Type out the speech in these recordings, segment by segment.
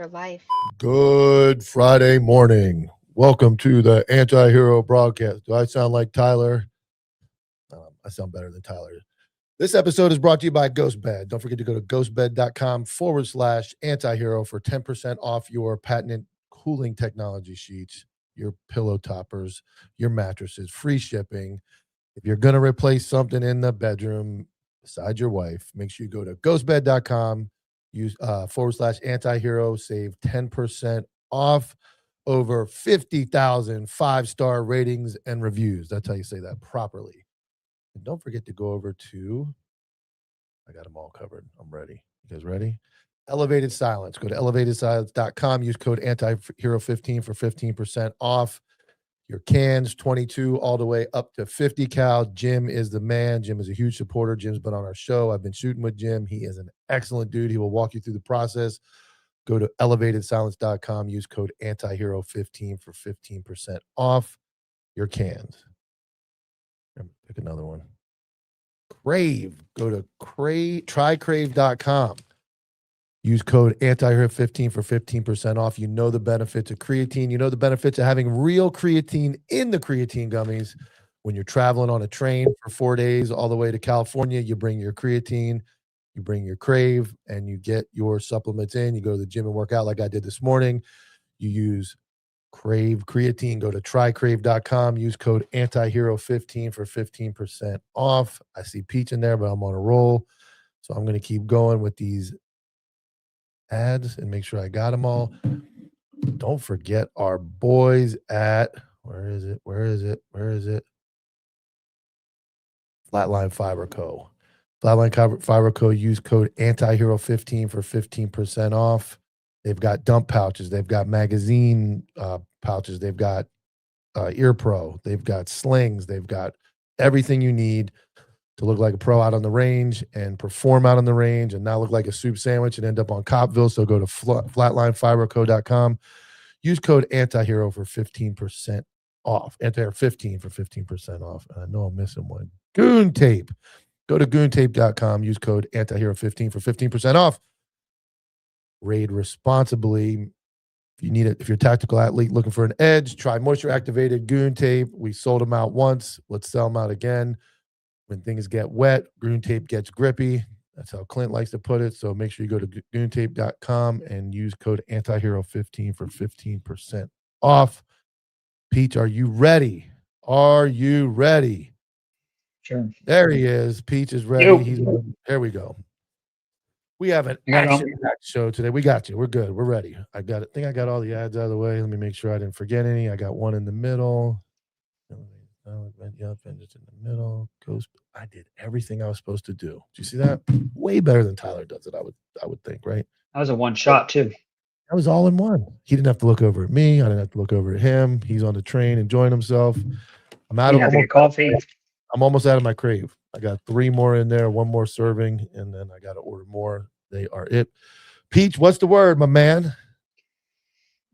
for life. Good Friday morning. Welcome to the Anti-Hero broadcast. Do I sound like Tyler? I sound better than Tyler. This episode is brought to you by GhostBed. Don't forget to go to ghostbed.com/antihero for 10% off your patented cooling technology sheets, your pillow toppers, your mattresses, free shipping. If you're going to replace something in the bedroom besides your wife, make sure you go to ghostbed.com, use /antihero, save 10% off over 50,000 5-star ratings and reviews. That's how you say that properly. And don't forget to go over to, I got them all covered. I'm ready. You guys ready? Elevated Silence. Go to elevatedsilence.com. Use code antihero15 for 15% off your cans, 22 all the way up to 50 cal. Jim is the man. Jim is a huge supporter. Jim's been on our show. I've been shooting with Jim. He is an excellent dude. He will walk you through the process. Go to elevatedsilence.com. Use code antihero15 for 15% off your cans. Pick another one. Crave. Go to trycrave.com. Use code antihero15 for 15% off. You know the benefits of creatine. You know the benefits of having real creatine in the creatine gummies. When you're traveling on a train for 4 days all the way to California, you bring your creatine, you bring your Crave, and you get your supplements in. You go to the gym and work out like I did this morning. You use Crave creatine. Go to trycrave.com. Use code antihero15 for 15% off. I see Peach in there, but I'm on a roll. So I'm going to keep going with these ads and make sure I got them all. Don't forget our boys at, where is it? Flatline Fiber Co. Flatline Fiber Co. Use code antihero15 for 15% off. They've got dump pouches. They've got magazine pouches. They've got ear pro. They've got slings. They've got everything you need to look like a pro out on the range and perform out on the range and not look like a soup sandwich and end up on Copville. So go to flatlinefiberco.com. Use code antihero for 15% off. Antihero 15 for 15% off. I know I'm missing one. Goon Tape. Go to goontape.com. Use code antihero15 for 15% off. Raid responsibly. If you need it, if you're a tactical athlete looking for an edge, try moisture activated Goon Tape. We sold them out once. Let's sell them out again. When things get wet, Goon Tape gets grippy. That's how Clint likes to put it. So make sure you go to goontape.com and use code antihero15 for 15% off. Peach, are you ready? Are you ready? Sure. There he is. Peach is ready. Here we go. We have an action-packed show today. We got you. We're good. We're ready. I think I got all the ads out of the way. Let me make sure I didn't forget any. I got one in the middle. Yep, and just in the middle. I did everything I was supposed to do. Did you see that? Way better than Tyler does it, I would think, right? That was a one shot too. That was all in one. He didn't have to look over at me. I didn't have to look over at him. He's on the train enjoying himself. I'm out of coffee. I'm almost out of my Crave. I got 3 more in there, 1 more serving, and then I got to order more. They are it. Peach, what's the word, my man?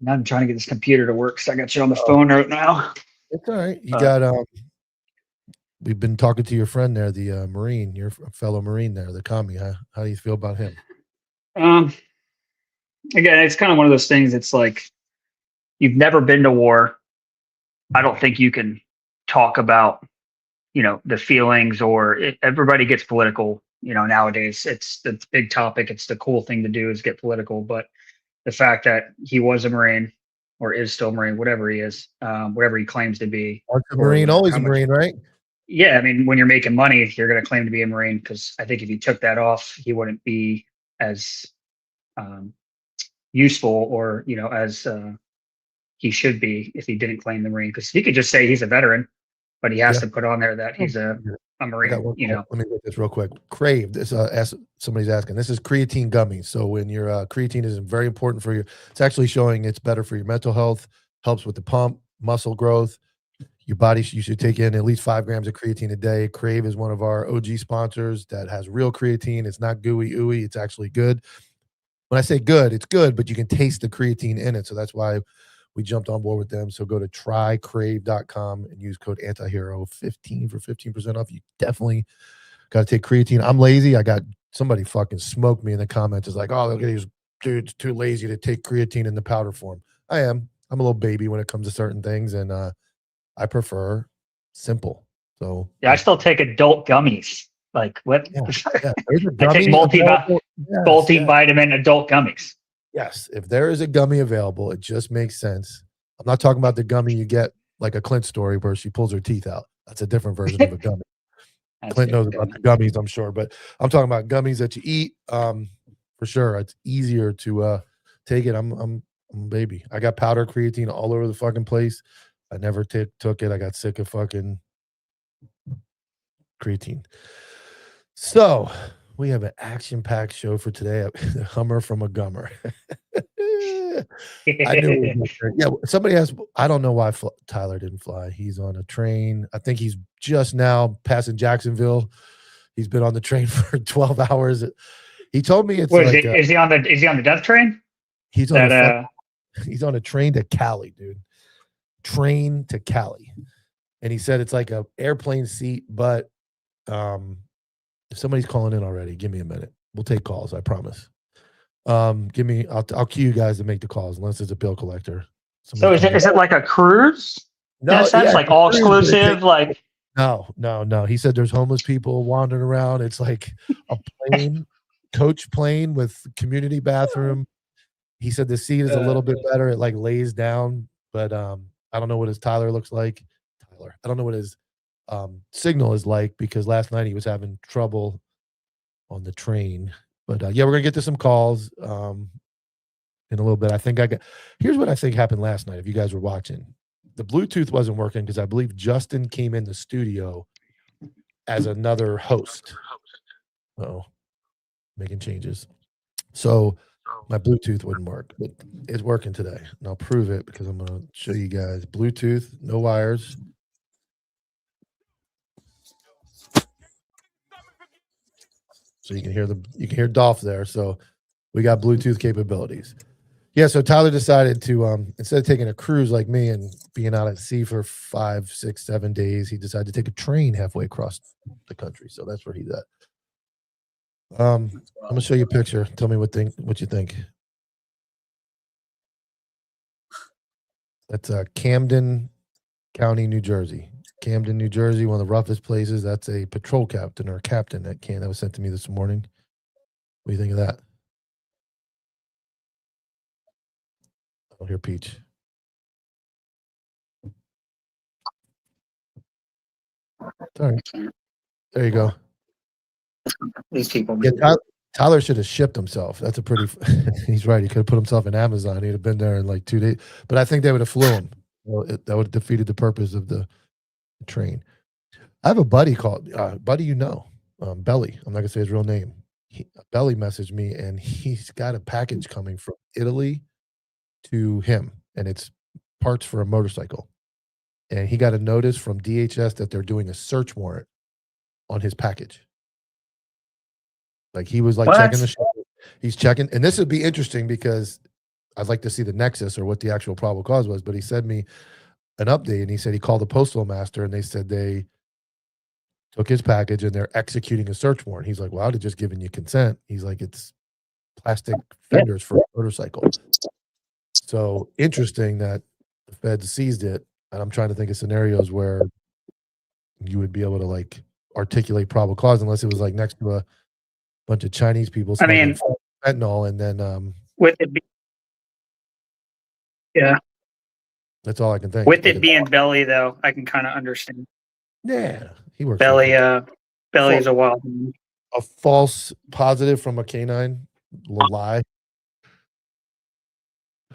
Now I'm trying to get this computer to work, so I got you on the phone right now. It's all right. You got we've been talking to your friend there, the Marine, your fellow Marine there, the commie. How do you feel about him? Again, it's kind of one of those things. It's like you've never been to war. I don't think you can talk about, the feelings everybody gets political, nowadays. It's the big topic. It's the cool thing to do is get political. But the fact that he was a Marine or is still a Marine, whatever he is, whatever he claims to be. A Marine, always a Marine, right? Yeah. I mean, when you're making money, you're going to claim to be a Marine, because I think if you took that off, he wouldn't be as useful or, as he should be if he didn't claim the Marine, because he could just say he's a veteran, but he has to put on there that he's a Marine. Let me get this real quick. Crave. This somebody's asking. This is creatine gummies. So when your creatine is very important for it's actually showing it's better for your mental health, helps with the pump, muscle growth. Your body, you should take in at least 5 grams of creatine a day. Crave is one of our OG sponsors that has real creatine. It's not gooey ooey. It's actually good. When I say good, it's good, but you can taste the creatine in it. So that's why we jumped on board with them. So go to trycrave.com and use code antihero15 for 15% off. You definitely got to take creatine. I'm lazy. I got somebody fucking smoked me in the comments. It's like, oh, look at he's dude's too lazy to take creatine in the powder form. I am. I'm a little baby when it comes to certain things, and I prefer simple. So Yeah, I still take adult gummies. Like what? yeah, there's a I take gummy available. multivitamin adult gummies. Yes, if there is a gummy available, it just makes sense. I'm not talking about the gummy you get like a Clint story where she pulls her teeth out. That's a different version of a gummy. Clint knows about the gummies, I'm sure, but I'm talking about gummies that you eat. For sure, it's easier to take it. I'm a baby. I got powder creatine all over the fucking place. I never took it. I got sick of fucking creatine. So we have an action-packed show for today. A Hummer from a Gummer. I knew it was yeah, somebody asked, I don't know why Tyler didn't fly. He's on a train. I think he's just now passing Jacksonville. He's been on the train for 12 hours. He told me it's What, like is he on the death train? He's on he's on a train to Cali, dude. Train to Cali. And he said it's like a airplane seat, but if somebody's calling in already, give me a minute. We'll take calls, I promise. I'll cue you guys to make the calls unless it's a bill collector. So is it like a cruise? No, in a sense, like all exclusive, like no. He said there's homeless people wandering around. It's like a plane, coach plane with community bathroom. He said the seat is a little bit better. It like lays down, but I don't know what his Tyler looks like. I don't know what his signal is like because last night he was having trouble on the train. But yeah, we're gonna get to some calls in a little bit. Here's what I think happened last night. If you guys were watching, the Bluetooth wasn't working because I believe Justin came in the studio as another host. Making changes. So my Bluetooth wouldn't work, but it's working today, and I'll prove it because I'm gonna show you guys Bluetooth, no wires. So you can hear Dolph there. So we got Bluetooth capabilities. Yeah, so Tyler decided to instead of taking a cruise like me and being out at sea for 5, 6, 7 days, he decided to take a train halfway across the country. So that's where he's at. I'm gonna show you a picture. Tell me what you think. That's Camden County, New Jersey. Camden, New Jersey, one of the roughest places. That's a patrol captain or captain that was sent to me this morning. What do you think of that? I don't hear Peach. All right. There you go. These people. Yeah, Tyler should have shipped himself. That's a pretty. He's right. He could have put himself in Amazon. He'd have been there in like 2 days. But I think they would have flew him. Well, that would have defeated the purpose of the train. I have a buddy called Belly. I'm not gonna say his real name. Belly messaged me, and he's got a package coming from Italy to him, and it's parts for a motorcycle. And he got a notice from DHS that they're doing a search warrant on his package. Like he was like checking the shit. He's checking, and this would be interesting because I'd like to see the nexus or what the actual probable cause was. But he sent me an update, and he said he called the postal master, and they said they took his package and they're executing a search warrant. He's like, "Well, I'd have just given you consent." He's like, "It's plastic fenders for a motorcycle." So interesting that the feds seized it, and I'm trying to think of scenarios where you would be able to like articulate probable cause unless it was like next to a bunch of Chinese people smoking fentanyl, and then with it be, yeah, that's all I can think. With it being Belly, though, I can kind of understand. Yeah, he works. Belly is a wild one. A false positive from a canine lie.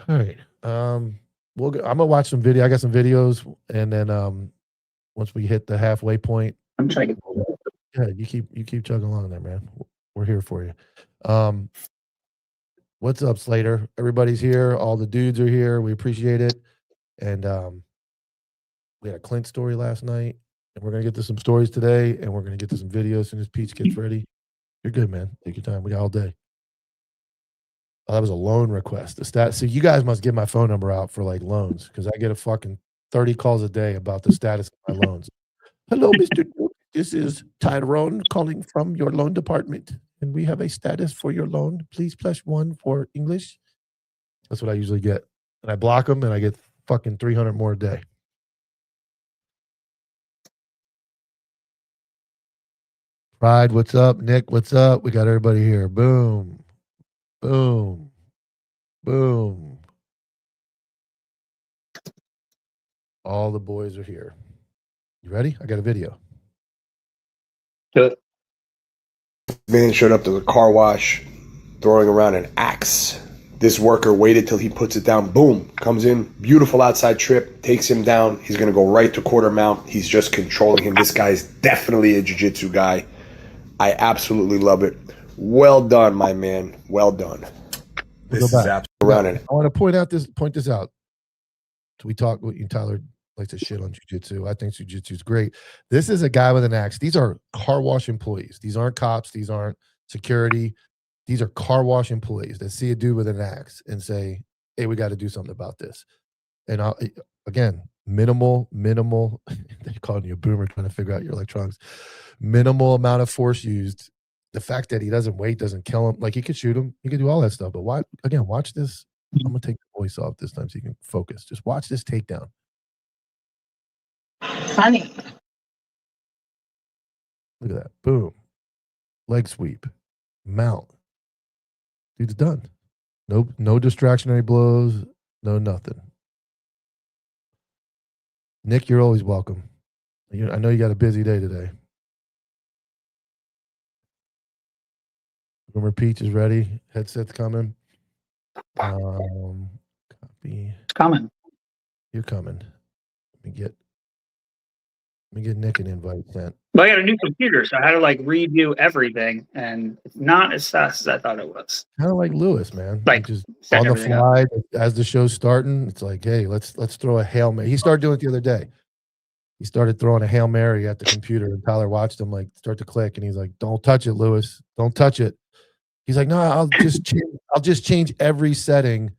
All right. I'm gonna watch some video. I got some videos, and then once we hit the halfway point, I'm trying to. Yeah, you keep chugging along there, man. We're here for you. What's up, Slater? Everybody's here. All the dudes are here. We appreciate it. And we had a Clint story last night, and we're gonna get to some stories today, and we're gonna get to some videos as soon as Peach gets ready. You're good, man. Take your time. We got all day. Oh, that was a loan request. So you guys must give my phone number out for like loans because I get a fucking 30 calls a day about the status of my loans. Hello, Mr. Duke. This is Tyrone calling from your loan department. Can we have a status for your loan? Please +1 for English. That's what I usually get. And I block them and I get fucking 300 more a day. Pride, what's up? Nick, what's up? We got everybody here. Boom. Boom. Boom. All the boys are here. You ready? I got a video. Good. Man showed up to the car wash throwing around an axe. This worker waited till he puts it down. Boom. Comes in. Beautiful outside trip. Takes him down. He's going to go right to quarter mount. He's just controlling him. This guy's definitely a jiu-jitsu guy. I absolutely love it. Well done, my man. Well done. This is around it. I want to point this out. So we talk. Tyler likes to shit on jiu-jitsu. I think jiu-jitsu is great. This is a guy with an axe. These are car wash employees. These aren't cops. These aren't security. These are car wash employees that see a dude with an axe and say, "Hey, we got to do something about this." And again, minimal. They're calling you a boomer trying to figure out your electronics. Minimal amount of force used. The fact that he doesn't wait doesn't kill him. Like, he could shoot him. He could do all that stuff. But watch this. I'm going to take the voice off this time so you can focus. Just watch this takedown. Funny. Look at that. Boom. Leg sweep. Mount. Dude's done. No distractionary blows. No nothing. Nick, you're always welcome. I know you got a busy day today. Boomer Peach is ready. Headset's coming. Copy. It's coming. You're coming. Let me get Nick an invite sent. Well, I got a new computer, so I had to redo everything, and it's not as fast as I thought it was. Kind of like Lewis, man. Like, just set on the everything fly as the show's starting. It's like, hey, let's throw a Hail Mary. He started doing it the other day. He started throwing a Hail Mary at the computer, and Tyler watched him start to click, and he's like, "Don't touch it, Lewis. Don't touch it." He's like, "No, I'll just change every setting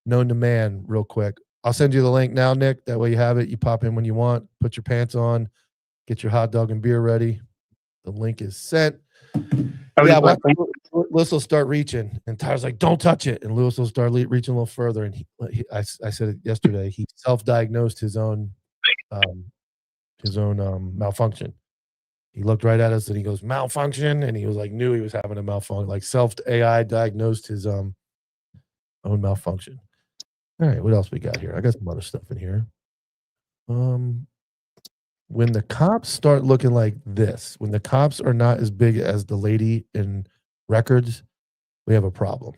known to man real quick. I'll send you the link now, Nick. That way you have it. You pop in when you want. Put your pants on. Get your hot dog and beer ready. The link is sent." Lewis will start reaching, and Tyler's like, "Don't touch it." And Lewis will start reaching a little further. And I said it yesterday. He self-diagnosed his own malfunction. He looked right at us and he goes, "Malfunction," and he was like, knew he was having a malfunction. Like, AI diagnosed his own malfunction. All right, what else we got here? I got some other stuff in here. When the cops start looking like this, when the cops are not as big as the lady in Records, we have a problem.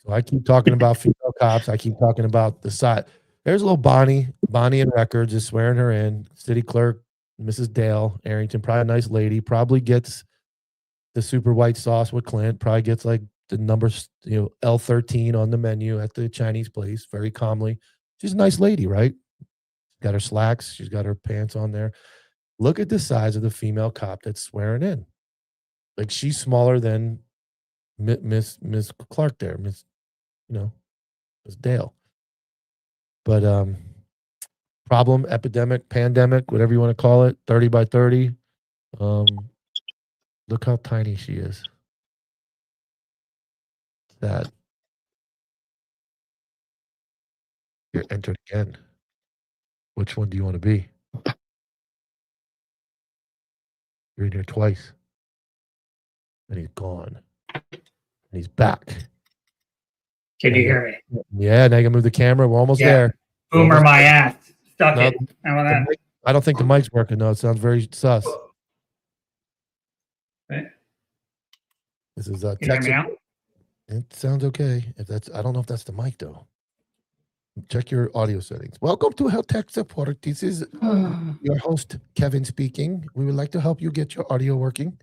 So I keep talking about female cops. I keep talking about the side. There's a little Bonnie in Records is swearing her in. City clerk, Mrs. Dale Arrington, probably a nice lady, probably gets the super white sauce with Clint, probably gets the numbers, L13 on the menu at the Chinese place very calmly. She's a nice lady, right? Got her slacks. She's got her pants on there. Look at the size of the female cop that's swearing in. Like, she's smaller than Miss Clark there, Miss Dale. But problem, epidemic, pandemic, whatever you want to call it, 30 by 30. Look how tiny she is. Sad. You're entered again. Which one do you want to be? You're in here twice. And he's gone. And he's back. Can you hear me? Yeah, now you can move the camera. We're almost there. Boomer my ass. Stuck No, it. How about that? I don't think the mic's working, though. It sounds very sus. Okay. This is Can you hear me now? It sounds okay. I don't know if that's the mic, though. Check your audio settings. Welcome to Health Tech Support. This is your host, Kevin, speaking. We would like to help you get your audio working.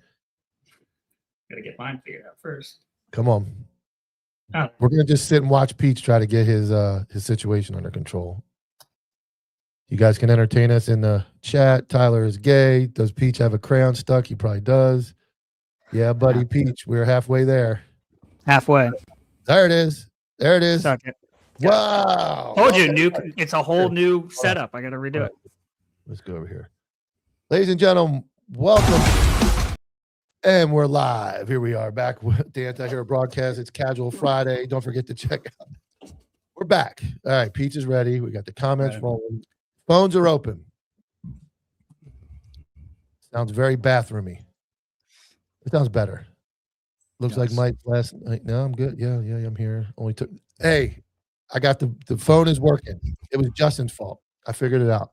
Gotta get mine figured out first. Come on. Oh. We're gonna just sit and watch Peach try to get his situation under control. You guys can entertain us in the chat. Tyler is gay. Does Peach have a crayon stuck? He probably does. Yeah, buddy, Peach. We're halfway there. Halfway. There it is. There it is. Stuck it. Wow. Told you, it's a whole new setup. I got to redo it. Let's go over here. Ladies and gentlemen, welcome And we're live. Here we are back with the Anti-Hero broadcast. It's Casual Friday. Don't forget to check out. We're back. All right. Peach is ready. We got the comments rolling. Phones are open. Sounds very bathroomy. It sounds better. Looks like Mike last night. No, I'm good. Yeah, I'm here. Only took. Hey, I got the phone is working. It was Justin's fault. I figured it out.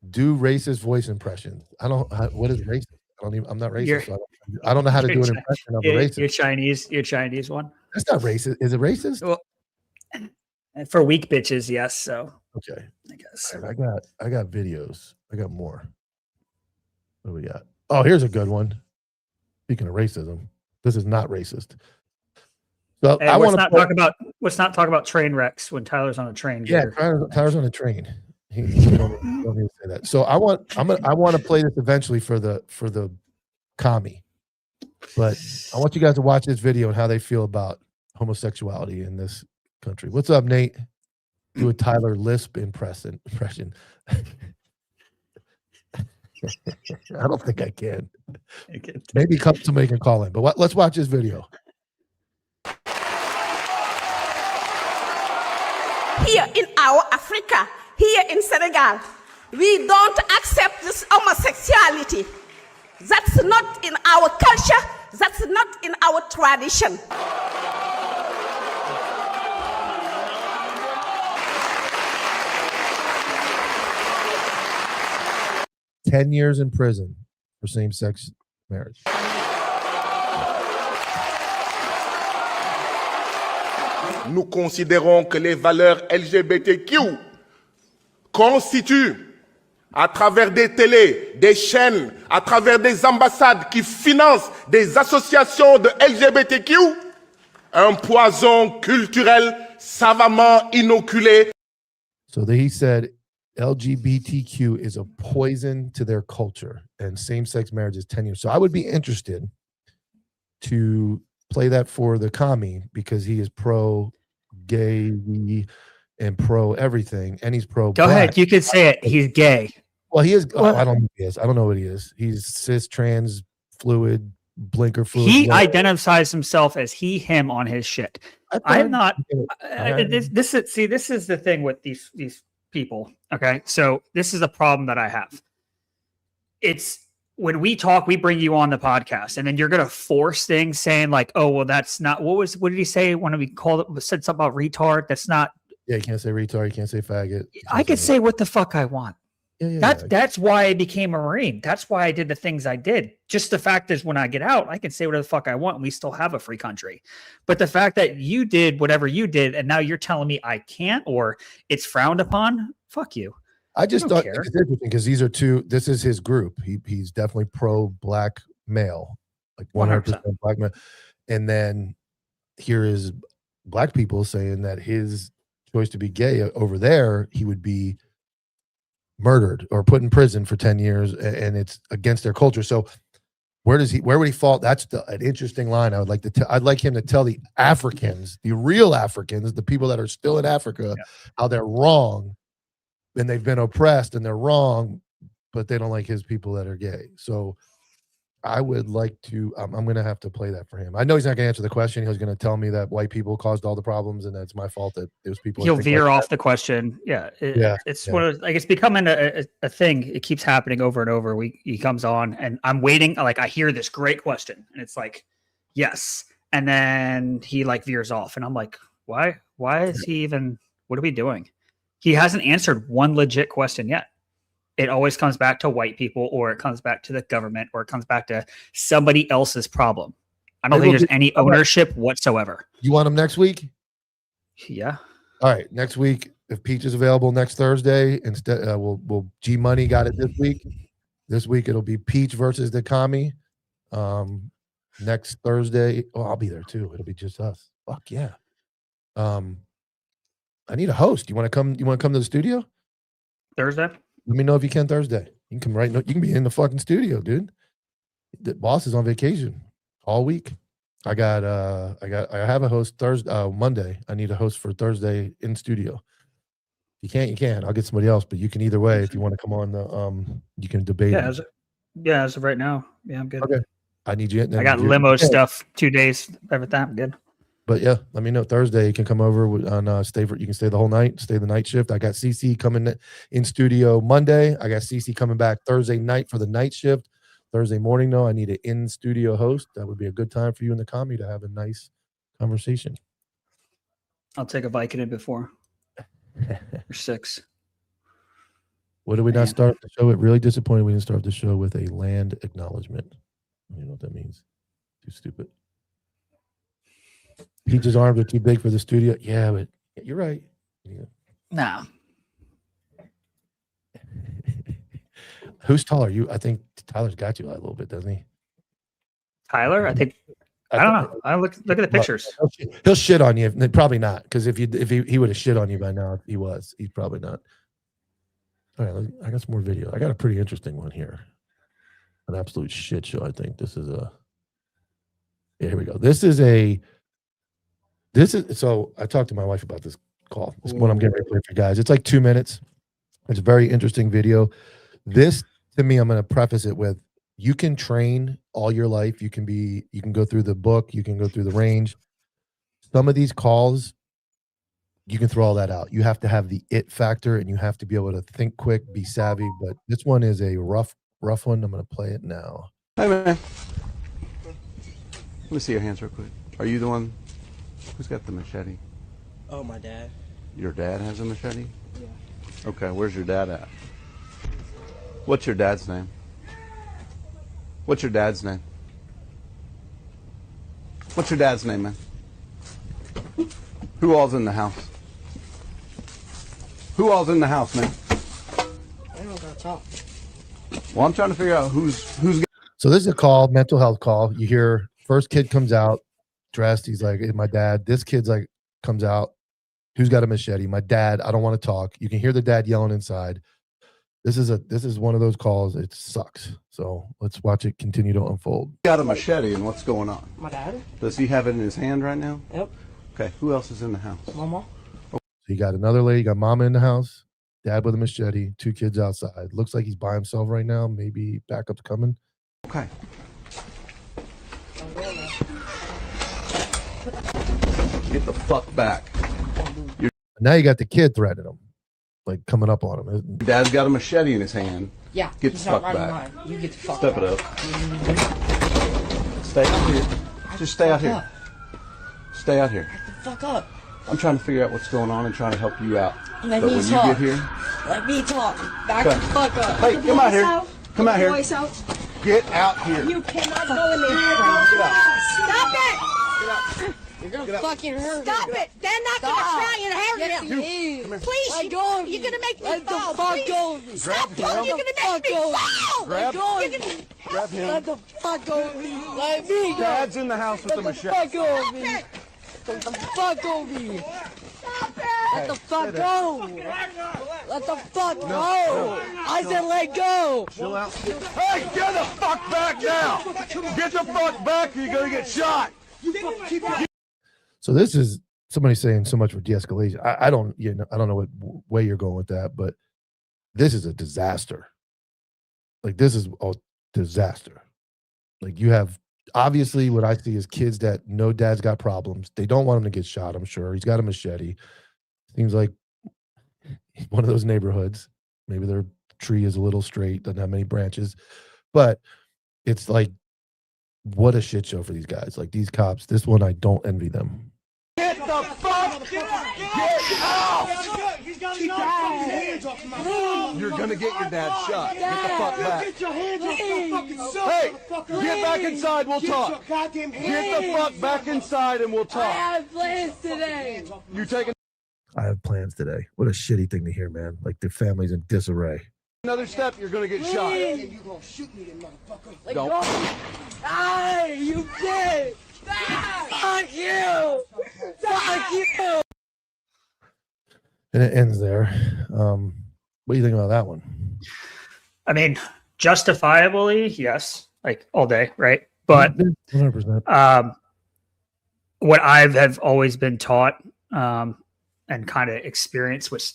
Do racist voice impressions. What is racist? I'm not racist. So I don't know how to do an impression of a racist. Your Chinese one. That's not racist. Is it racist? Well, for weak bitches, yes. So okay, I guess right, I got videos. I got more. What do we got? Oh, here's a good one. Speaking of racism, this is not racist. So hey, let's not talk about train wrecks when Tyler's on a train. Yeah, Tyler's on a train. He don't need to say that. So I want to play this eventually for the commie, but I want you guys to watch this video and how they feel about homosexuality in this country. What's up, Nate? Do a Tyler Lisp impression. I don't think I can. Maybe somebody can call in, but let's watch this video. Here in our Africa, here in Senegal, we don't accept this homosexuality. That's not in our culture. That's not in our tradition. $10 years in prison for same-sex marriage. Nous considérons que les valeurs LGBTQ constituent, à travers des télés, des chaînes, à travers des ambassades qui financent des associations de LGBTQ, un poison culturel savamment inoculé. So he said LGBTQ is a poison to their culture and same-sex marriage is 10 years. So I would be interested to play that for the commie because he is pro-gay and pro-everything, and he's pro-black. Go ahead. You could say it. He's gay. Well, he is. I don't know what he is. I don't know what he is. He's cis, trans, fluid, blinker fluid. He identifies himself as he, him on his shit. I'm not. This is the thing with these people. Okay, so this is a problem that I have. It's when we talk, we bring you on the podcast, and then you're gonna force things, saying like, "Oh, well, that's not." What did he say when we called it? Said something about retard. That's not. Yeah, you can't say retard. You can't say faggot. I could say what the fuck I want. Yeah, that's why I became a Marine. That's why I did the things I did. Just the fact is, when I get out, I can say whatever the fuck I want, and we still have a free country. But the fact that you did whatever you did, and now you're telling me I can't, or it's frowned upon, fuck you. I just thought it's interesting because these are two. This is his group. He's definitely pro-black male, like 100% black male. And then here is black people saying that his choice to be gay over there, he would be murdered or put in prison for 10 years, and it's against their culture. So where would he fall? That's an interesting line. I would like to I'd like him to tell the Africans, the real Africans, the people that are still in Africa, how they're wrong and they've been oppressed and they're wrong, but they don't like his people that are gay. So I would like to, I'm going to have to play that for him. I know he's not going to answer the question. He's going to tell me that white people caused all the problems and that's my fault that those people. He'll veer off the question. It's one of like, it's becoming a thing. It keeps happening over and over. He comes on and I'm waiting. Like I hear this great question and it's like, yes. And then he like veers off and I'm like, why is he even, what are we doing? He hasn't answered one legit question yet. It always comes back to white people, or it comes back to the government, or it comes back to somebody else's problem. I don't think there's any ownership whatsoever. You want him next week? Yeah. All right. Next week, if Peach is available next Thursday, instead, we'll G Money got it this week. This week it'll be Peach versus the commie. Next Thursday, I'll be there too. It'll be just us. Fuck yeah. I need a host. You want to come? You want to come to the studio Thursday? Let me know if you can Thursday. You can come right now. You can be in the fucking studio, dude. The boss is on vacation all week. I have a host Thursday, Monday. I need a host for Thursday in studio. You can't, you can. I'll get somebody else, but you can either way. If you want to come on the, you can debate. Yeah, as of right now. Yeah, I'm good. Okay. I need you. I got limo stuff 2 days. Everything good. But yeah, let me know Thursday. You can come over on you can stay the whole night, stay the night shift. I got CC coming in studio Monday. I got CC coming back Thursday night for the night shift. Thursday morning, though, I need an in studio host. That would be a good time for you and the commie to have a nice conversation. I'll take a Vicodin before. Or 6. What did we not start the show with? Really disappointed we didn't start the show with a land acknowledgement. You know what that means? Too stupid. Peach's arms are too big for the studio. Yeah, but you're right. Yeah. Nah. Who's taller? You? I think Tyler's got you a little bit, doesn't he? Tyler? I think I don't know. I look at the pictures. He'll shit on you. Probably not, because if he would have shit on you by now, he's probably not. All right, I got some more video. I got a pretty interesting one here. An absolute shit show. I think this is a. Yeah, here we go. So I talked to my wife about this call. This is what I'm getting ready to play for you guys. It's like 2 minutes. It's a very interesting video. This, to me, I'm going to preface it with, you can train all your life. You can go through the book. You can go through the range. Some of these calls, you can throw all that out. You have to have the it factor, and you have to be able to think quick, be savvy. But this one is a rough one. I'm going to play it now. Hey, man. Let me see your hands real quick. Are you the one? Who's got the machete? Oh, my dad. Your dad has a machete? Yeah. Okay, where's your dad at? What's your dad's name? What's your dad's name? What's your dad's name, man? Who all's in the house? Who all's in the house, man? I don't gotta talk. Well, I'm trying to figure out who's. So this is a call, mental health call. You hear first kid comes out dressed. He's like, hey, my dad. This kid's like, comes out. Who's got a machete? My dad. I don't want to talk. You can hear the dad yelling inside. This is one of those calls. It sucks. So let's watch it continue to unfold. Got a machete, and what's going on? My dad? Does he have it in his hand right now? Yep. Okay, who else is in the house? Mama? So you got another lady, you got mama in the house, dad with a machete, 2 kids outside. Looks like he's by himself right now. Maybe backup's coming. Okay. Get the fuck back. Now you got the kid threatening him, like coming up on him. Your dad's got a machete in his hand. Yeah. Get the he's fuck not back. mine. You get the fuck Step back. it up. Stay out here. Just stay out here. Stay out here. Get the fuck up. I'm trying to figure out what's going on and trying to help you out. Let but me when talk. you get here, Let me talk. Back Okay. the fuck up. hey, come out here. Come out here. Voice out. Get out here. You cannot go in there. Get out. Stop it! You're gonna fucking hurt Stop me. it! They're not gonna Stop. try and hurt Yes, him. he is. Please, Let go of me. you're gonna make me Let fall. the fuck Please. go of me. Stop Grab talking. him. You're gonna Let the make fuck me go of me. fall. Grab- Let go of You're me. gonna Grab him. Let the fuck go of me. Let me go. Dad's in the house with the Let the machete. fuck go of stop me. it. Let the fuck go of me. Stop it. Let the fuck go. Let the fuck go. I said let go. Chill out. Hey, get the fuck back now. Get the fuck back or you're going to get shot. So this is somebody saying so much for de-escalation. I don't know what way you're going with that, but this is a disaster. Like, this is a disaster. Like, you have, obviously what I see is kids that know dad's got problems. They don't want him to get shot, I'm sure. He's got a machete. Seems like one of those neighborhoods. Maybe their tree is a little straight, doesn't have many branches. But it's like, what a shit show for these guys. Like, these cops, this one, I don't envy them. Get the fuck out. He's got his hands off my phone. You're going to get your dad shot. Get the fuck back. Get your hands off my fucking self, Hey, motherfucker. get back inside. We'll Get your talk. goddamn hands Get the fuck back inside and we'll I talk. have plans today. You taking I have plans today. What a shitty thing to hear, man. Like, the family's in disarray. another step, you're going to get shot. You gonna shoot me, then, motherfucker. Let Don't. go. Hey, you did. Fuck you. Fuck you. And it ends there. What do you think about that one? I mean, justifiably, yes, like all day, right? But 100%. what have always been taught and kind of experienced, which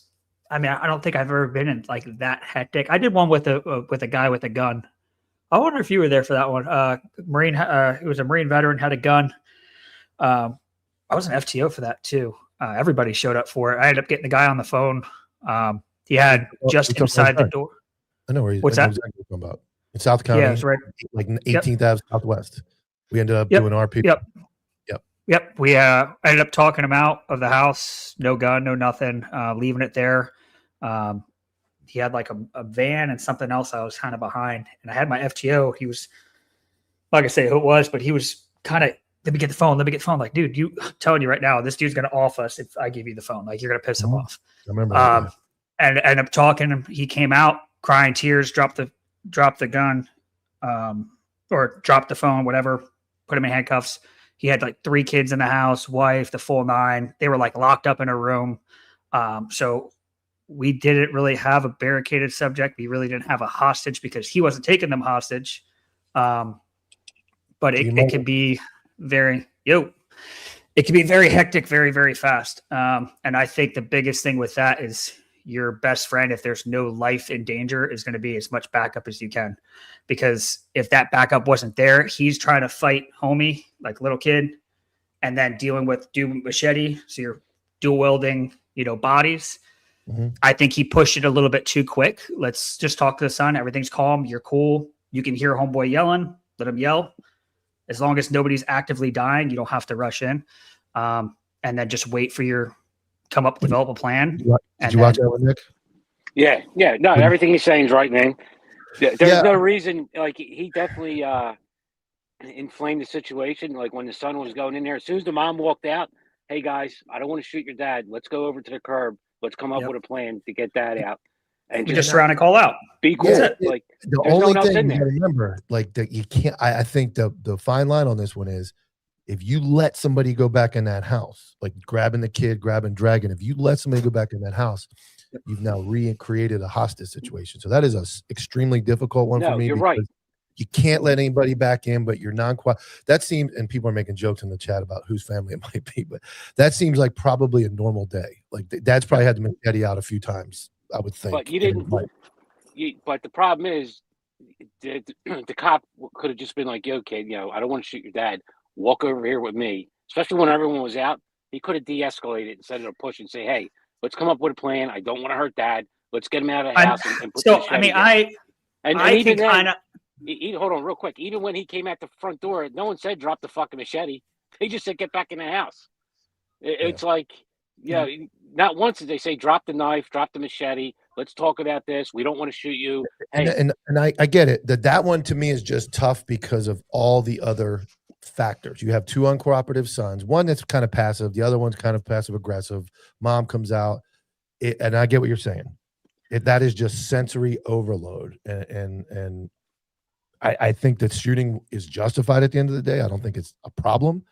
I mean, I don't think I've ever been in like that hectic. I did one with a guy with a gun I wonder if you were there for that one. Marine, it was a Marine veteran, had a gun. I was an FTO for that too. Everybody showed up for it. I ended up getting the guy on the phone. He had just inside the door. I know where he's. What's I know that? exactly what you're talking about. In South County, Yeah, it's right. like 18th Ave Southwest. We ended up Yep. doing RP. Yep. We ended up talking him out of the house. No gun, no nothing. Leaving it there. He had like a van and something else I was kind of behind. And I had my FTO. He was, like I say, who it was, but he was kind of, let me get the phone. Like, dude, I'm telling you right now, this dude's going to off us if I give you the phone. Like, you're going to piss him off. I remember that. And ended up talking. He came out crying tears, dropped the gun, or dropped the phone, whatever, put him in handcuffs. He had like 3 kids in the house, wife, the full 9. They were like locked up in a room. So we didn't really have a barricaded subject. We really didn't have a hostage because he wasn't taking them hostage. But it can be very, it can be very hectic, very, very fast. And I think the biggest thing with that is your best friend, if there's no life in danger, is going to be as much backup as you can. Because if that backup wasn't there, he's trying to fight homie, like little kid, and then dealing with machete. So you're dual wielding, bodies. Mm-hmm. I think he pushed it a little bit too quick. Let's just talk to the son. Everything's calm. You're cool. You can hear homeboy yelling. Let him yell. As long as nobody's actively dying, you don't have to rush in. And then just wait for develop a plan. Did you watch that one, Nick? Yeah. No, everything he's saying is right, man. There's no reason. Like, he definitely inflamed the situation. Like, when the son was going in there, as soon as the mom walked out, hey guys, I don't want to shoot your dad. Let's go over to the curb. Let's come up with a plan to get dad out. And just surround and call out. Be cool. Like, the there's no only one else thing in you there. gotta remember, like, that you can't. I think the fine line on this one is, if you let somebody go back in that house, like grabbing the kid, dragging, if you let somebody go back in that house, you've now recreated a hostage situation. So that is a extremely difficult one for me. You're right. You can't let anybody back in, but you're non-quiet. That seems, and people are making jokes in the chat about whose family it might be, but that seems like probably a normal day. Like, Dad's probably had to make Eddie out a few times, I would think. But you didn't. But the problem is, the cop could have just been like, "Yo, kid, I don't want to shoot your dad. Walk over here with me." Especially when everyone was out, he could have de-escalated instead of push and say, "Hey, let's come up with a plan. I don't want to hurt dad. Let's get him out of the house and put." So I mean, I think kind of. Hold on, real quick. Even when he came out the front door, no one said drop the fucking machete. They just said get back in the house. It's like, not once did they say drop the knife, drop the machete. Let's talk about this. We don't want to shoot you. Hey. And I get it. That one to me is just tough because of all the other factors. You have 2 uncooperative sons. One that's kind of passive. The other one's kind of passive aggressive. Mom comes out, and I get what you're saying. That is just sensory overload, and I think that shooting is justified at the end of the day. I don't think it's a problem,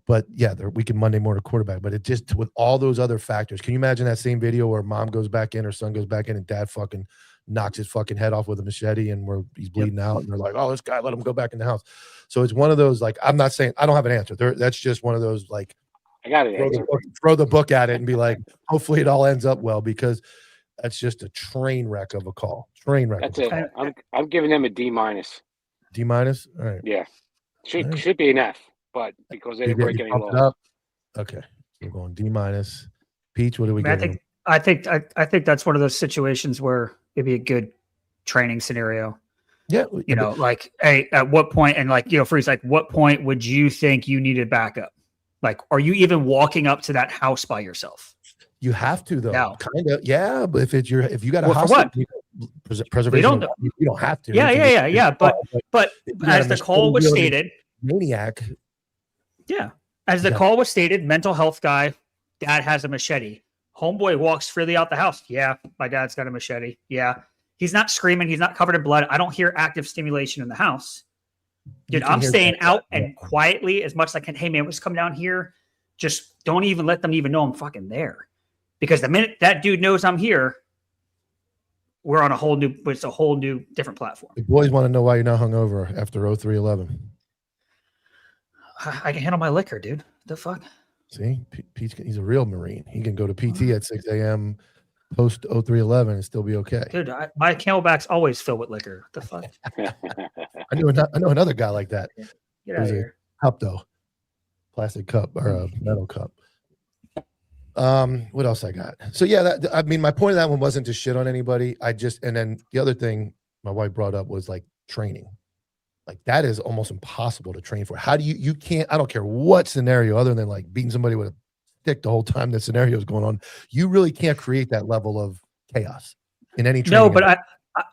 but we can Monday morning quarterback, but it just, with all those other factors, can you imagine that same video where mom goes back in or son goes back in and dad fucking knocks his fucking head off with a machete and he's bleeding out and they're like, oh, this guy, let him go back in the house. So it's one of those, like, I'm not saying, I don't have an answer. That's just one of those, like, I got it. Throw the book at it and be like, hopefully it all ends up well, because that's just a train wreck of a call. That's it. I'm giving them a D-. D-? All right. Yeah. Should be an F, but because they didn't break any laws. Okay. So we're going D-. Peach, what do we get? I think that's one of those situations where it'd be a good training scenario. Yeah. Like, hey, at what point, and like, Freeze, like, what point would you think you needed backup? Like, are you even walking up to that house by yourself? You have to, though. No. Kind of. Yeah. But if you got a house, for what? Preservation, you don't have to. Yeah. But as the call was stated, maniac. Yeah. As the call was stated, mental health guy, dad has a machete. Homeboy walks freely out the house. Yeah, my dad's got a machete. Yeah. He's not screaming. He's not covered in blood. I don't hear active stimulation in the house. Dude, I'm staying out and quietly as much as I can. Hey, man, let's come down here. Just don't even let them even know I'm fucking there. Because the minute that dude knows I'm here, we're on a whole new different platform. The boys want to know why you're not hungover after 0311. I can handle my liquor, dude. The fuck? See, Pete's, he's a real Marine. He can go to PT at 6 a.m. post 0311 and still be okay. Dude, my Camelback's always filled with liquor. What the fuck? I know another guy like that. Get It out was of a here. cup though, plastic cup or a metal cup. What else I got? So yeah, I mean, my point of that one wasn't to shit on anybody. And then the other thing my wife brought up was like training. Like that is almost impossible to train for. How do you can't, I don't care what scenario other than like beating somebody with a stick the whole time the scenario is going on. You really can't create that level of chaos in any training. No, but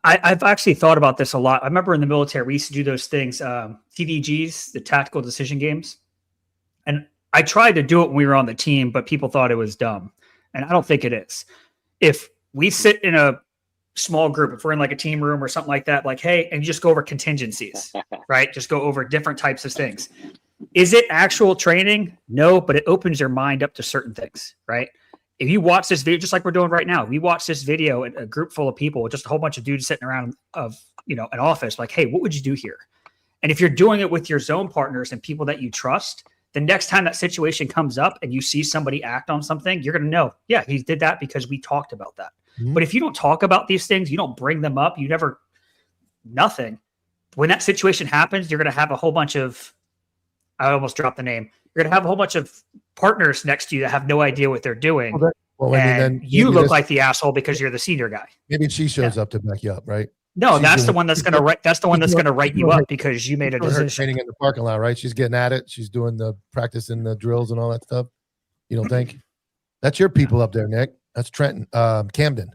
I've actually thought about this a lot. I remember in the military, we used to do those things, TDGs, the tactical decision games. And I tried to do it when we were on the team, but people thought it was dumb. And I don't think it is. If we sit in a small group, if we're in like a team room or something like that, like, hey, and you just go over contingencies, right? Just go over different types of things. Is it actual training? No, but it opens your mind up to certain things, right? If you watch this video, just like we're doing right now, we watch this video in a group full of people, just a whole bunch of dudes sitting around of, you know, an office, like, hey, what would you do here? And if you're doing it with your zone partners and people that you trust, the next time that situation comes up and you see somebody act on something, you're going to know, yeah, he did that because we talked about that. Mm-hmm. But if you don't talk about these things, you don't bring them up, nothing. When that situation happens, you're going to have a whole bunch of, I almost dropped the name. You're going to have a whole bunch of partners next to you that have no idea what they're doing. Well, and you look like the asshole because you're the senior guy. Maybe she shows up to back you up, right? No, that's the one that's going to write. That's the one that's going to write you up because you made a decision. Training in the parking lot, right? She's getting at it. She's doing the practicing the drills and all that stuff. You don't think? That's your people up there, Nick. That's Trenton, Camden,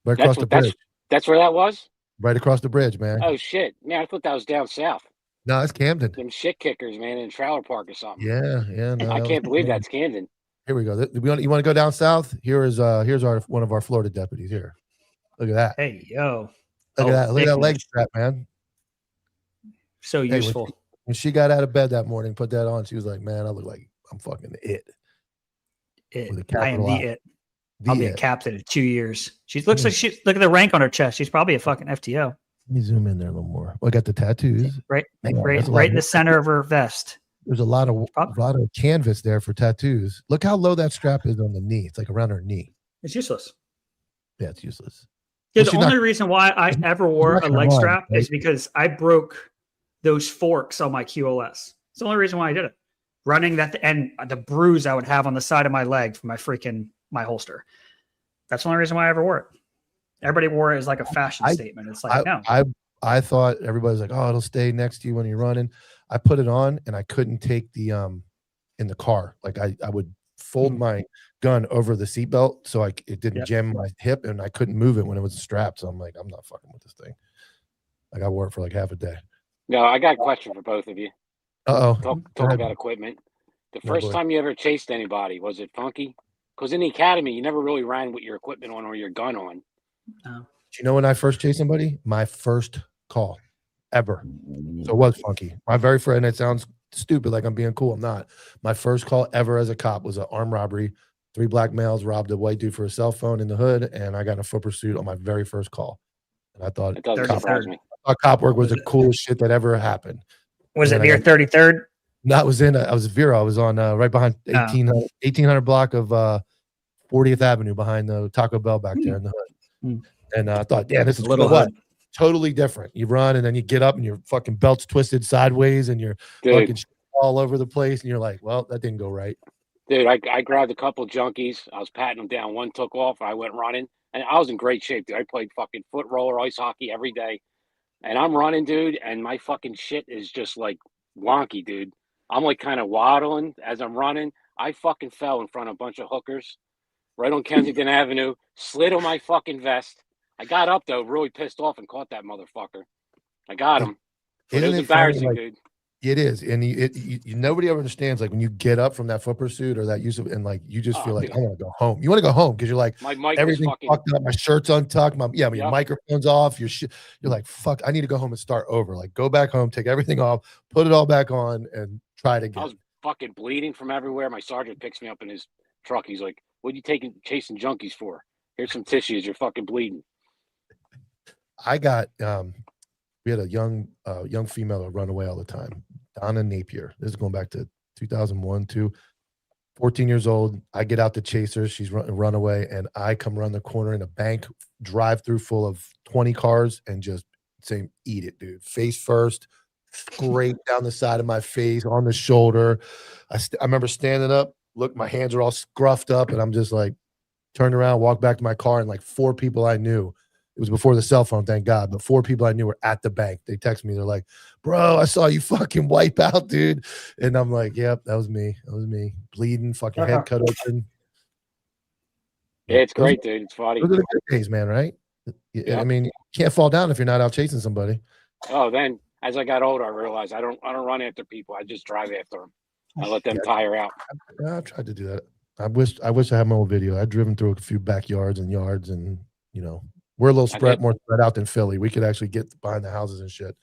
right across the bridge. That's where that was. Right across the bridge, man. Oh shit, man! I thought that was down south. No, it's Camden. Them shit kickers, man, in Trailer Park or something. Yeah. No, I can't believe that's Camden. Here we go. You want to go down south? Here's one of our Florida deputies here. Look at that. Hey, yo. Look at that. Look at that leg strap, man. So useful. When she got out of bed that morning, put that on, she was like, man, I look like I'm fucking it. I am the it. I'll be a captain in 2 years. She looks like look at the rank on her chest. She's probably a fucking FTO. Let me zoom in there a little more. Well, I got the tattoos. Right in the center of her vest. There's a lot of canvas there for tattoos. Look how low that strap is on the knee. It's like around her knee. It's useless. Yeah, it's useless. Yeah, the only reason why I ever wore a leg strap is because I broke those forks on my QLS. It's the only reason why I did it. Running that and the bruise I would have on the side of my leg from my holster. That's the only reason why I ever wore it. Everybody wore it as like a fashion statement. It's like, no. I thought everybody's like, oh, it'll stay next to you when you're running. I put it on and I couldn't take the in the car. Like I would fold my gun over the seatbelt so it didn't jam my hip and I couldn't move it when it was strapped. So I'm like, I'm not fucking with this thing. Like I wore it for like half a day. No, I got a question for both of you. Talk about equipment. The first time you ever chased anybody, was it funky? Because in the academy, you never really ran with your equipment on or your gun on. Do you know when I first chased somebody? My first call ever. So it was funky. My very first, and it sounds stupid, like I'm being cool. I'm not. My first call ever as a cop was an armed robbery. 3 black males robbed a white dude for a cell phone in the hood, and I got in a foot pursuit on my very first call. And I thought cop work was the coolest shit that ever happened. Was it near 33rd? No, I was Vero. I was on right behind 1800 block of 40th Avenue behind the Taco Bell back there in the hood. And I thought, yeah, this is totally different. You run and then you get up and your fucking belt's twisted sideways and you're fucking all over the place. And you're like, well, that didn't go right. Dude, I grabbed a couple junkies. I was patting them down. One took off. I went running. And I was in great shape, dude. I played fucking foot roller, ice hockey every day. And I'm running, dude, and my fucking shit is just like wonky, dude. I'm like kind of waddling as I'm running. I fucking fell in front of a bunch of hookers right on Kensington Avenue, slid on my fucking vest. I got up, though, really pissed off and caught that motherfucker. I got him. It was embarrassing, dude. It is. And nobody ever understands, like, when you get up from that foot pursuit or that use of, and, like, you just feel like, I want to go home. You want to go home because you're like, everything fucked up. My shirt's untucked. Your microphone's off. You're like, fuck, I need to go home and start over. Like, go back home, take everything off, put it all back on, and try it again. I was fucking bleeding from everywhere. My sergeant picks me up in his truck. He's like, what are you chasing junkies for? Here's some tissues. You're fucking bleeding. I got we had a young female that run away all the time, Donna Napier. This is going back to 2001, 14 years old. I get out to chase her. She's run away, and I come around the corner in a bank drive-through full of 20 cars and just saying, "Eat it, dude." Face first, straight down the side of my face, on the shoulder. I remember standing up, look, my hands are all scruffed up, and I'm just like, turned around, walked back to my car, and like 4 people I knew. It was before the cell phone, thank God. But 4 people I knew were at the bank. They text me. They're like, "Bro, I saw you fucking wipe out, dude." And I'm like, "Yep, that was me. That was me. Bleeding, fucking head cut open." Yeah, it's great, dude. It's funny. Those are the good days, man, right? I mean, you can't fall down if you're not out chasing somebody. Oh, then as I got older, I realized I don't run after people. I just drive after them. I let them tire out. I've tried to do that. I wish I had my old video. I've driven through a few backyards and yards, and we're a little more spread out than Philly. We could actually get behind the houses and shit.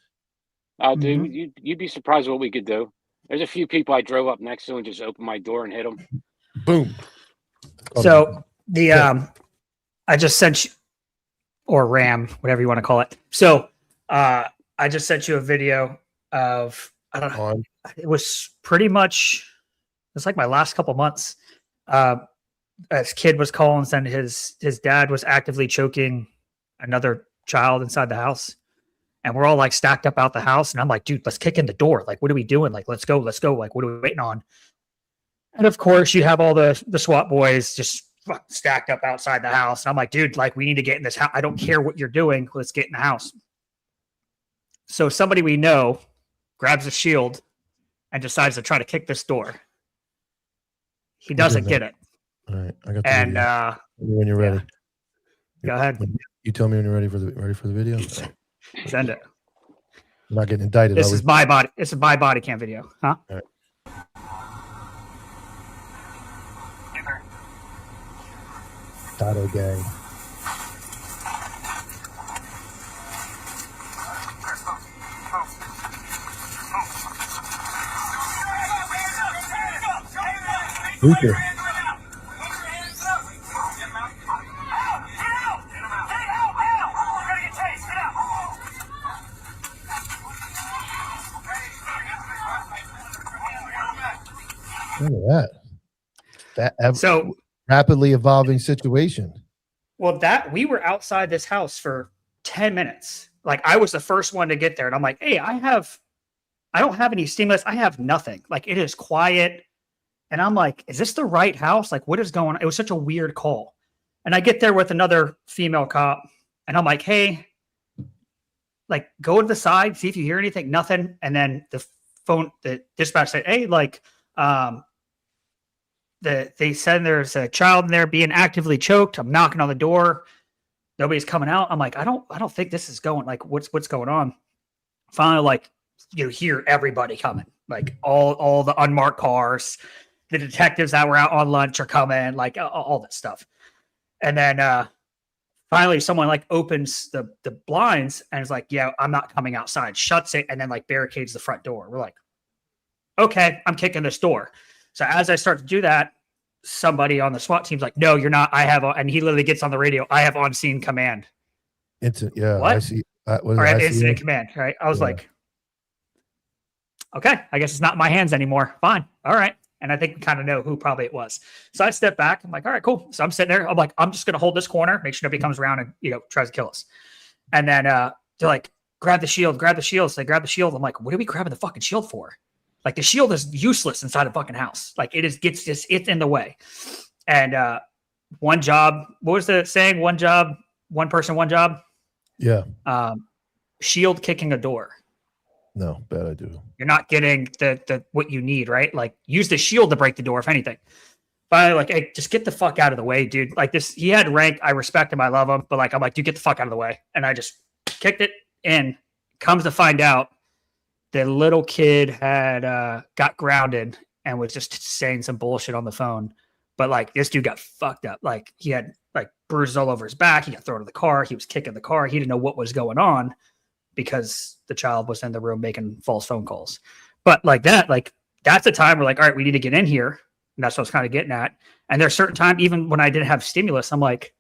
Oh, dude, you'd be surprised what we could do. There's a few people I drove up next to and just opened my door and hit them. Boom. So I just sent you, or RAM, whatever you want to call it. So I just sent you a video of, I don't know, it was pretty much, it's like my last couple months. As kid was calling, saying his dad was actively choking another child inside the house. And we're all like stacked up out the house. And I'm like, dude, let's kick in the door. Like, what are we doing? Like, let's go. Like, what are we waiting on? And of course, you have all the SWAT boys just stacked up outside the house. And I'm like, dude, like, we need to get in this house. I don't care what you're doing. Let's get in the house. So somebody we know grabs a shield and decides to try to kick this door. He doesn't get it. All right, I got the video. When you're ready. Go ahead. You tell me when you're ready for the video. Send it. I'm not getting indicted. This is my body. This is my body cam video, huh? All right. Tato gang. Luther. Look at that. So rapidly evolving situation. Well, that we were outside this house for 10 minutes. Like, I was the first one to get there, and I'm like, hey, I don't have any stimulus. I have nothing. Like, it is quiet. And I'm like, is this the right house? Like, what is going on? It was such a weird call. And I get there with another female cop, and I'm like, hey, like, go to the side, see if you hear anything. Nothing. And then the dispatch said, hey, like, they said there's a child in there being actively choked. I'm knocking on the door. Nobody's coming out. I'm like, I don't think this is going, like, what's going on? Finally, like, you hear everybody coming, like all the unmarked cars, the detectives that were out on lunch are coming, like all that stuff. And then finally someone like opens the blinds and is like, yeah, I'm not coming outside, shuts it, and then like barricades the front door. We're like, okay, I'm kicking this door. So as I start to do that, somebody on the SWAT team's like, no, you're not. And he literally gets on the radio. I have on scene command. Yeah. What? I see. Incident command. Right. I was like, okay, I guess it's not in my hands anymore. Fine. All right. And I think we kind of know who probably it was. So I step back. I'm like, all right, cool. So I'm sitting there. I'm like, I'm just going to hold this corner, make sure nobody comes around and, tries to kill us. And then they're like, grab the shield. So they grab the shield. I'm like, what are we grabbing the fucking shield for? Like, the shield is useless inside a fucking house. Like, it's in the way. And one job, what was the saying? One job, one person, one job. Yeah. Shield kicking a door. No, bad idea. You're not getting the what you need, right? Like, use the shield to break the door, if anything. Finally, like, hey, just get the fuck out of the way, dude. Like, this, he had rank. I respect him. I love him. But like, I'm like, dude, get the fuck out of the way. And I just kicked it in. Comes to find out, the little kid had got grounded and was just saying some bullshit on the phone. But like, this dude got fucked up. Like, he had like bruises all over his back. He got thrown in the car. He was kicking the car. He didn't know what was going on because the child was in the room making false phone calls. But like that, like, that's a time where like, all right, we need to get in here. And that's what I was kind of getting at. And there's a certain time, even when I didn't have stimulus, I'm like,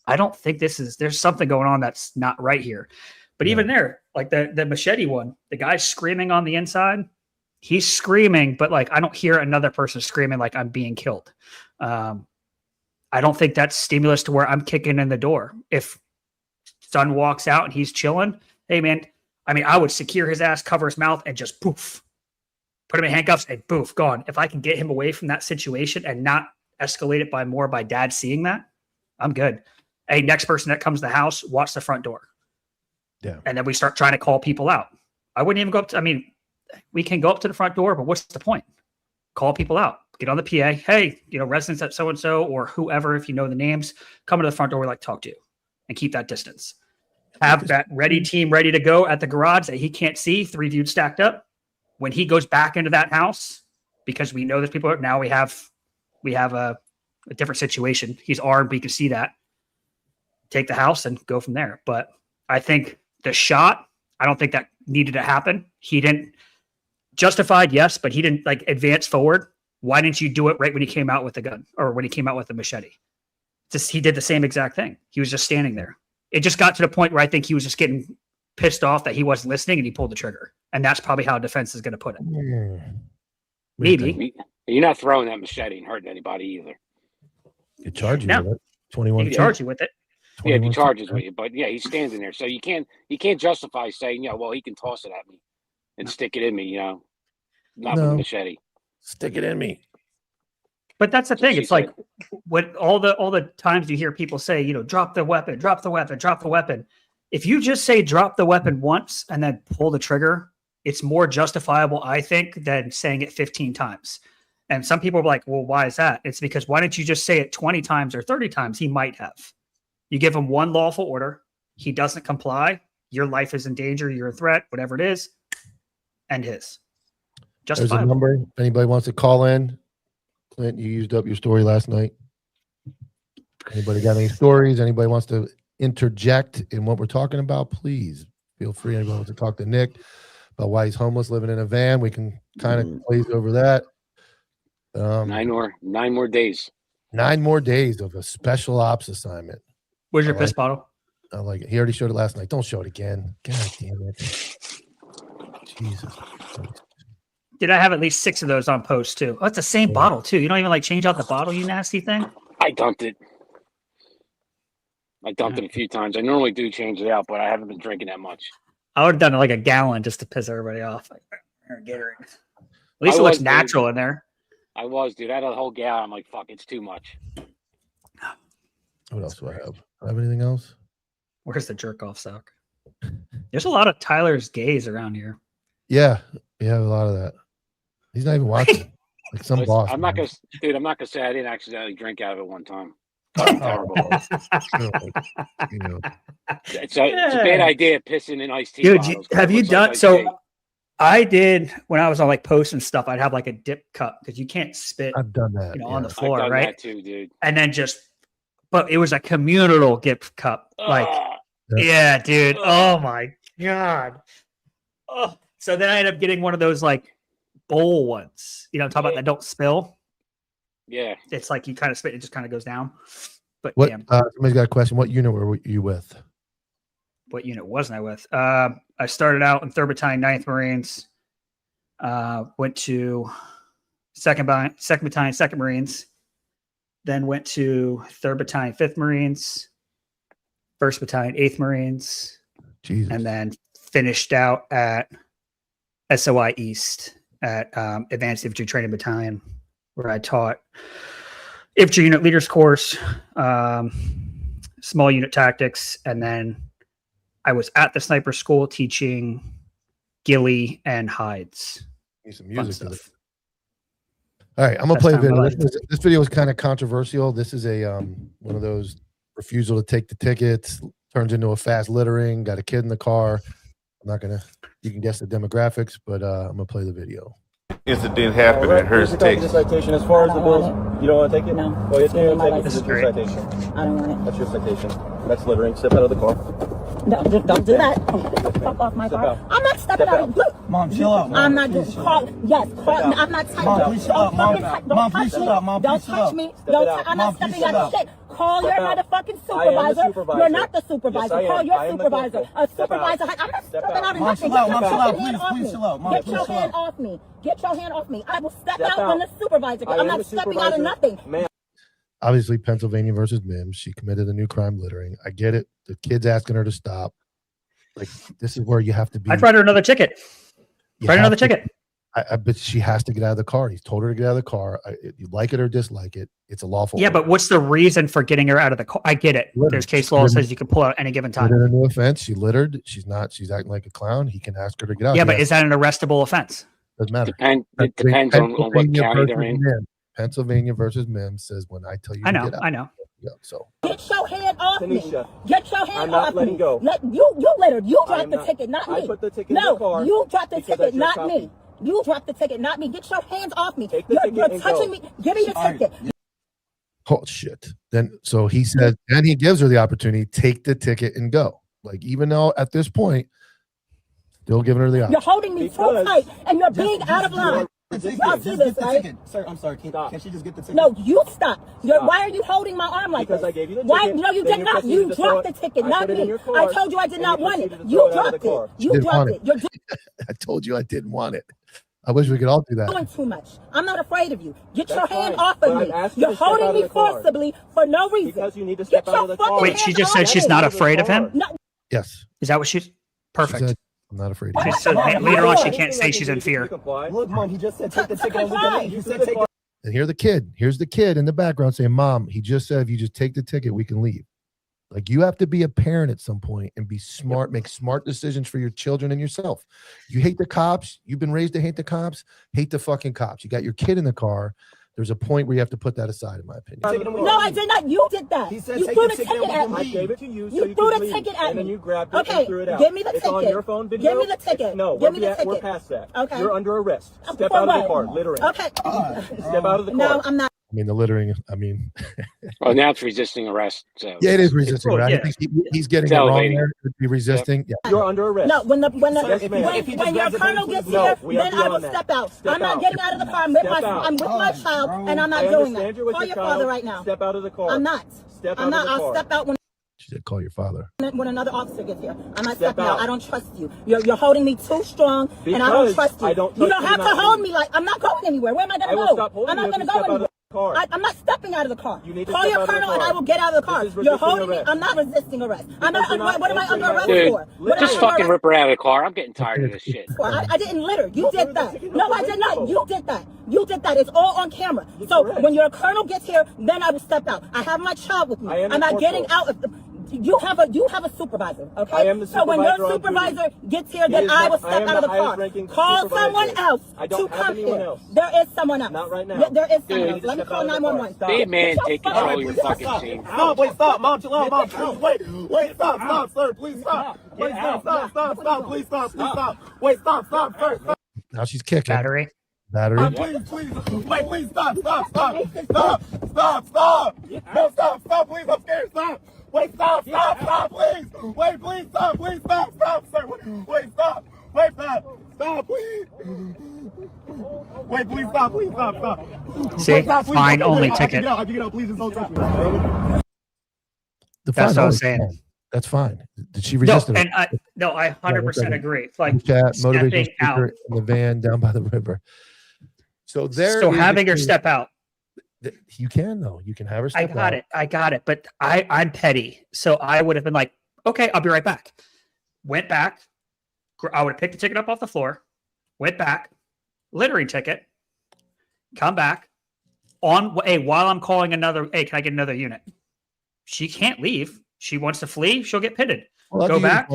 I don't think there's something going on that's not right here. But even there, like the Machete one, the guy's screaming on the inside. He's screaming, but like, I don't hear another person screaming like I'm being killed. I don't think that's stimulus to where I'm kicking in the door. If son walks out and he's chilling Hey, man. I mean, I would secure his ass, cover his mouth, and just poof, put him in handcuffs and poof, gone. If I can get him away from that situation and not escalate it by dad seeing that, I'm good. Hey, next person that comes to the house, watch the front door. Yeah. And then we start trying to call people out. I wouldn't even go up to, I mean, we can go up to the front door, but what's the point? Call people out. Get on the PA. Hey, residents at so-and-so or whoever, if you know the names, come to the front door, we like to talk to you and keep that distance. Have that team ready to go at the garage that he can't see, 3 dudes stacked up. When he goes back into that house, because we know there's people, now we have a different situation. He's armed, we can see that. Take the house and go from there. But I think the shot, I don't think that needed to happen. He didn't justified, yes, but he didn't advance forward. Why didn't you do it right when he came out with the gun or when he came out with the machete? He did the same exact thing. He was just standing there. It just got to the point where I think he was just getting pissed off that he wasn't listening and he pulled the trigger. And that's probably how defense is going to put it. Maybe. You're not throwing that machete and hurting anybody either. They charge you No. with it. 21. He can charge you with it. Yeah, if he charges with you, but yeah, he's standing there, so you can't justify saying, well, he can toss it at me and stick it in me, not with a machete. Stick it in me. But that's the thing. It's like what all the times you hear people say, drop the weapon, drop the weapon, drop the weapon. If you just say drop the weapon once and then pull the trigger, it's more justifiable, I think, than saying it 15 times. And some people are like, well, why is that? It's because why don't you just say it 20 times or 30 times? He might have. You give him one lawful order. He doesn't comply. Your life is in danger. You're a threat, whatever it is. And his. There's a number. If anybody wants to call in, Clint, you used up your story last night. Anybody got any stories? Anybody wants to interject in what we're talking about? Please feel free. Anybody wants to talk to Nick about why he's homeless, living in a van? We can kind of glaze over that. 9 more days. 9 more days of a special ops assignment. Where's your piss bottle? I like it. He already showed it last night. Don't show it again. God damn it. Jesus Christ. Did I have at least 6 of those on post too? Oh, it's the same bottle too. You don't even change out the bottle, you nasty thing. I dumped it. I dumped it a few times. I normally do change it out, but I haven't been drinking that much. I would have done it a gallon just to piss everybody off. Gatorade. At least it looks natural in there. I was, dude. I had a whole gallon. I'm like, fuck, it's too much. What else do I have? Do I have anything else? Where's the jerk off sock? There's a lot of Tyler's gays around here. Yeah, we have a lot of that. He's not even watching. Some boss. I'm not gonna say I didn't accidentally drink out of it one time. Terrible. It's a bad idea pissing in iced tea. Dude, have you done so? I did when I was on posts and stuff. I'd have a dip cup because you can't spit. I've done that on the floor, I've done right? That too, dude. And then but it was a communal dip cup. Yeah, dude. Oh my god. Oh, so then I ended up getting one of those bowl ones. I'm talking about that don't spill. Yeah, it's you kind of spit, it just kind of goes down. But what? Somebody's got a question. What unit were you with? What unit wasn't I with? I started out in 3rd Battalion, 9th Marines. Went to 2nd Battalion, 2nd Marines. Then went to 3rd Battalion, 5th Marines. 1st Battalion, 8th Marines. Jesus. And then finished out at SOI East at Advanced Infantry Training Battalion, where I taught infantry unit leaders course, small unit tactics, and then I was at the sniper school teaching ghillie and hides. Need some music for this. All right, I'm gonna play a video. This video is kind of controversial. This is a one of those refusal to take the tickets, turns into a fast littering, got a kid in the car. I'm not gonna, you can guess the demographics, but I'm gonna play the video. Incident happened at Hearst, Texas. Citation. As far as the bills, you don't want to take it? No. Well, you can take it. This This is is your great. citation. I don't want it. That's your citation. That's littering. Step out of the car. Don't do that. Fuck off my car. I'm not stepping out. Look. Mom, chill out. Mom. I'm not doing call. Yes, call. I'm not touching. Mom, please chill out. Mom, please chill out. Mom, Don't please chill touch out. me. Step Don't it out. I'm Mom, not please stepping chill out of out. shit. Call your motherfucking I am the supervisor. supervisor. You're not the supervisor. Yes, I Call am. your I am the supervisor. corporal. A Step out. supervisor. I'm not Step stepping out. out of Mom, nothing. chill out. Mom, Get chill your out. hand Please, off please me. chill out. Mom, Get please your chill hand out. off me. Get your hand off me. I will step Step out out. when the supervisor. I I'm am not the stepping out of supervisor. nothing. Ma'am. Obviously, Pennsylvania versus Mims. She committed a new crime, littering. I get it. The kid's asking her to stop. Like, this is where you have to be. I'd write her another ticket. Write another ticket. But she has to get out of the car. He's told her to get out of the car. You like it or dislike it, it's a lawful. Yeah, but what's the reason for getting her out of the car? I get it. There's case law that says you can pull out at any given time. A new offense. She littered. She's acting like a clown. He can ask her to get out. Yeah, but is that an arrestable offense? Doesn't matter. It depends on what county they're in. Pennsylvania versus Mims says when I tell you to get out. I know. Yeah, so Get your hand off Tanisha, me. Get your hand I'm not off letting me. go. You littered. You dropped the ticket, not me. I put the ticket in the car. No, you dropped the because ticket, I not just me. You dropped the ticket, not me. Get your hands off me. Take the ticket You're and touching go. me. Give me the ticket. oh shit. Then so he said, and he gives her the opportunity, take the ticket and go. Like, even though at this point, still giving her the option. You're holding me too tight, and you're being out of line. Y'all see this, right? Sir, I'm sorry. Can she just get the ticket? No, you stop. Why are you holding my arm like Because this? I gave you the Why? ticket, No, you then did you not. proceeded You to dropped throw the it. ticket, I not put it in me. your car, I told you I did not and you want it. proceeded to You throw it out of dropped the car. it. You Didn't dropped want it. You're I told you I didn't want it. I wish we could all do that. doing too much. I'm not afraid of you. Get your That's hand fine, off but of I'm me. asking you You're to step out holding of me the car. forcibly for no reason. Because you need to Get step out your of the fucking car. Wait, she hands just off said she's me. not afraid of him? No, Yes. Is that what she's perfect? She said, I'm not afraid of She you. said later on she can't say she's in fear. Look, Mom, he just said take the ticket and we comply. can leave. He said take the And here's the kid in the background saying, Mom, he just said if you just take the ticket, we can leave. Like, you have to be a parent at some point and be smart, make smart decisions for your children and yourself. You hate the cops. You've been raised to hate the cops. Hate the fucking cops. You got your kid in the car. There's a point where you have to put that aside, in my opinion. No, I did not. You did that. He said You take threw the the ticket ticket and at we I me. gave it to you so You you threw could the leave, ticket at and then me. you grabbed it Okay, and threw it out. give me the It's ticket. on your phone video. Give me the ticket. No, Give me the we're ticket. past that. Okay. You're under arrest. Step For out of the what? car, littering. Okay. Step out of the car. No, I'm not. I mean, the littering, I mean, Well, now it's resisting arrest. So yeah, it is resisting. well, right? yeah. I think he's getting It's it wrong elevating. there. It'd be resisting. Yeah. You're under arrest. No, when Yes, ma'am. If he just your grabs it, colonel please gets no, here, we are then I will beyond that. step out. Step I'm not out. getting out of the car. I'm with Step out. my child, and I'm I not doing understand that. you're with Call your your child. father right now. Step out of the car. I'm not. Step I'm out not. of the I'll car. step out She said, call your father. when another officer gets here. I'm not Step stepping out. out. I don't trust you. You're holding me too strong, and I don't Because trust you. I don't You trust don't you have to not hold to. me like I'm not going anywhere. Where am I going I to will go? stop holding I'm not you going if to you go step out of anywhere. the car. I'm not stepping out of the car. You need to Call step your out of the colonel and car. I will get out of the car. This is You're resisting holding me. arrest. I'm not resisting arrest. I'm Because you're not. not What am I under answering arrest my Dude, for? What am just I under fucking arrest rip her out of the car. I'm getting tired of this shit. for? I didn't litter. You threw did the that. ticket No, out the I did not. window. You did that. You did that. It's all on camera. You're So correct. when your colonel gets here, then I will step out. I have my child with me. I am the I'm not corporal. getting out of the. You have a supervisor, okay? I am the So when your supervisor on duty. supervisor gets here, He then is I not- will I step am out of the the car. highest-ranking Call supervisor. someone else I don't to have come anyone here. else. There is someone else. Not right now. There is someone Dude. else. Let me Step call out of the car. 911. Stop. Be a man. Get Take your control of fucking- your Please fucking stop. team. Stop, wait, stop, Mom, chill out, Mom, wait, stop, sir, please stop. Wait, stop, please stop. Wait, stop, first. Now she's kicking. Battery. Battery. Please, wait, please stop. No, stop, please, I'm scared, stop. Wait, stop, please. Wait, please, stop, sir. Wait, stop, please. Wait, please, stop. See, fine only ticket. I can get out, please, just don't touch me. The That's fine what I was is saying. fine. That's fine. Did she No, resist it? and I 100% agree. It's like Chat, motivational stepping out. speaker in the van down by the river. So there. So is having a her key- step out. You can though. You can have her I step got out. it. I got it. But I'm petty. So I would have been like, okay, I'll be right back. Went back. I would have picked the ticket up off the floor. Went back. Littering ticket. Come back. While I'm calling another, can I get another unit? She can't leave. She wants to flee. She'll get pitted. Well, Go back.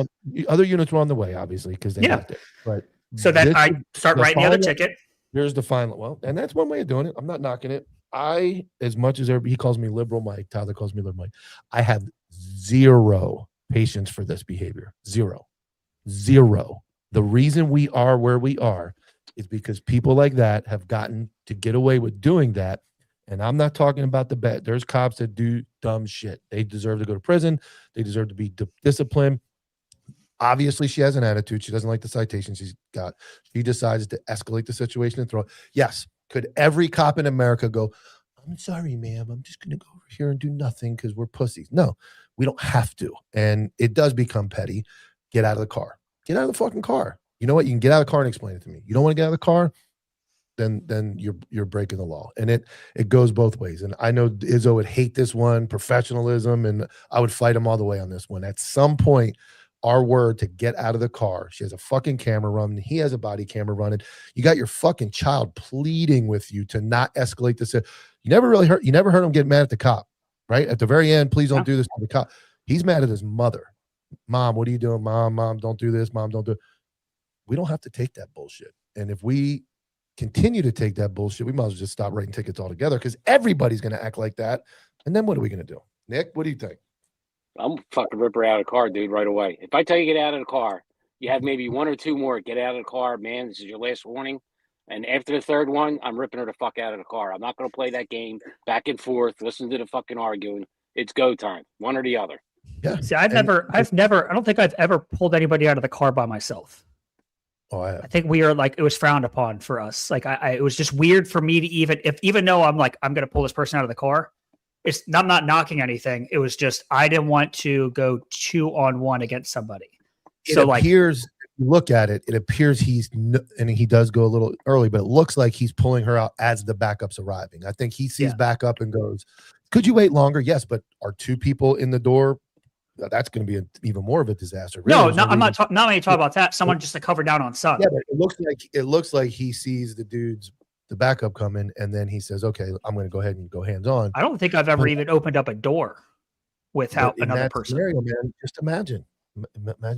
Other units were on the way, obviously, because they left it. But So then this I is- start the writing the other final- ticket. Here's the final. Well, and that's one way of doing it. I'm not knocking it. As much as he calls me liberal Mike, Tyler calls me liberal Mike, I have zero patience for this behavior. Zero. The reason we are where we are is because people like that have gotten to get away with doing that. And I'm not talking about the bad. There's cops that do dumb shit. They deserve to go to prison. They deserve to be disciplined. Obviously, she has an attitude. She doesn't like the citation she's got. She decides to escalate the situation and throw it. Yes. Could every cop in America go, I'm sorry, ma'am, I'm just going to go over here and do nothing because we're pussies? No, we don't have to. And it does become petty. Get out of the car. Get out of the fucking car. You know what? You can get out of the car and explain it to me. You don't want to get out of the car? Then you're breaking the law. And it goes both ways. And I know Izzo would hate this one, professionalism, and I would fight him all the way on this one. At some point, our word to get out of the car. She has a fucking camera running. He has a body camera running. You got your fucking child pleading with you to not escalate this. You never heard him get mad at the cop, right? At the very end, please don't do this to the cop. He's mad at his mother. Mom, what are you doing? Mom, don't do this. Mom, don't do it. We don't have to take that bullshit. And if we continue to take that bullshit, we might as well just stop writing tickets altogether, because everybody's going to act like that. And then what are we going to do? Nick, what do you think? I'm fucking rip her out of the car, dude, right away. If I tell you get out of the car, you have maybe one or two more. Get out of the car, man. This is your last warning. And after the third one, I'm ripping her the fuck out of the car. I'm not going to play that game back and forth. Listen to the fucking arguing. It's go time. One or the other. Yeah. See, I don't think I've ever pulled anybody out of the car by myself. Oh, I think we are like, it was frowned upon for us. Like it was just weird for me to even though I'm like, I'm going to pull this person out of the car. I'm not knocking anything. It was just, I didn't want to go 2-on-1 against somebody. So appears, look at it, it appears and he does go a little early, but it looks like he's pulling her out as the backup's arriving. I think he sees backup and goes, could you wait longer? Yes, but are two people in the door? That's going to be even more of a disaster. Really, I'm not talking about that. Someone just to cover down on son. Yeah, but it looks like he sees the backup coming, and then he says, okay, I'm going to go ahead and go hands on. I don't think I've ever even opened up a door without another person. Scenario, man, just imagine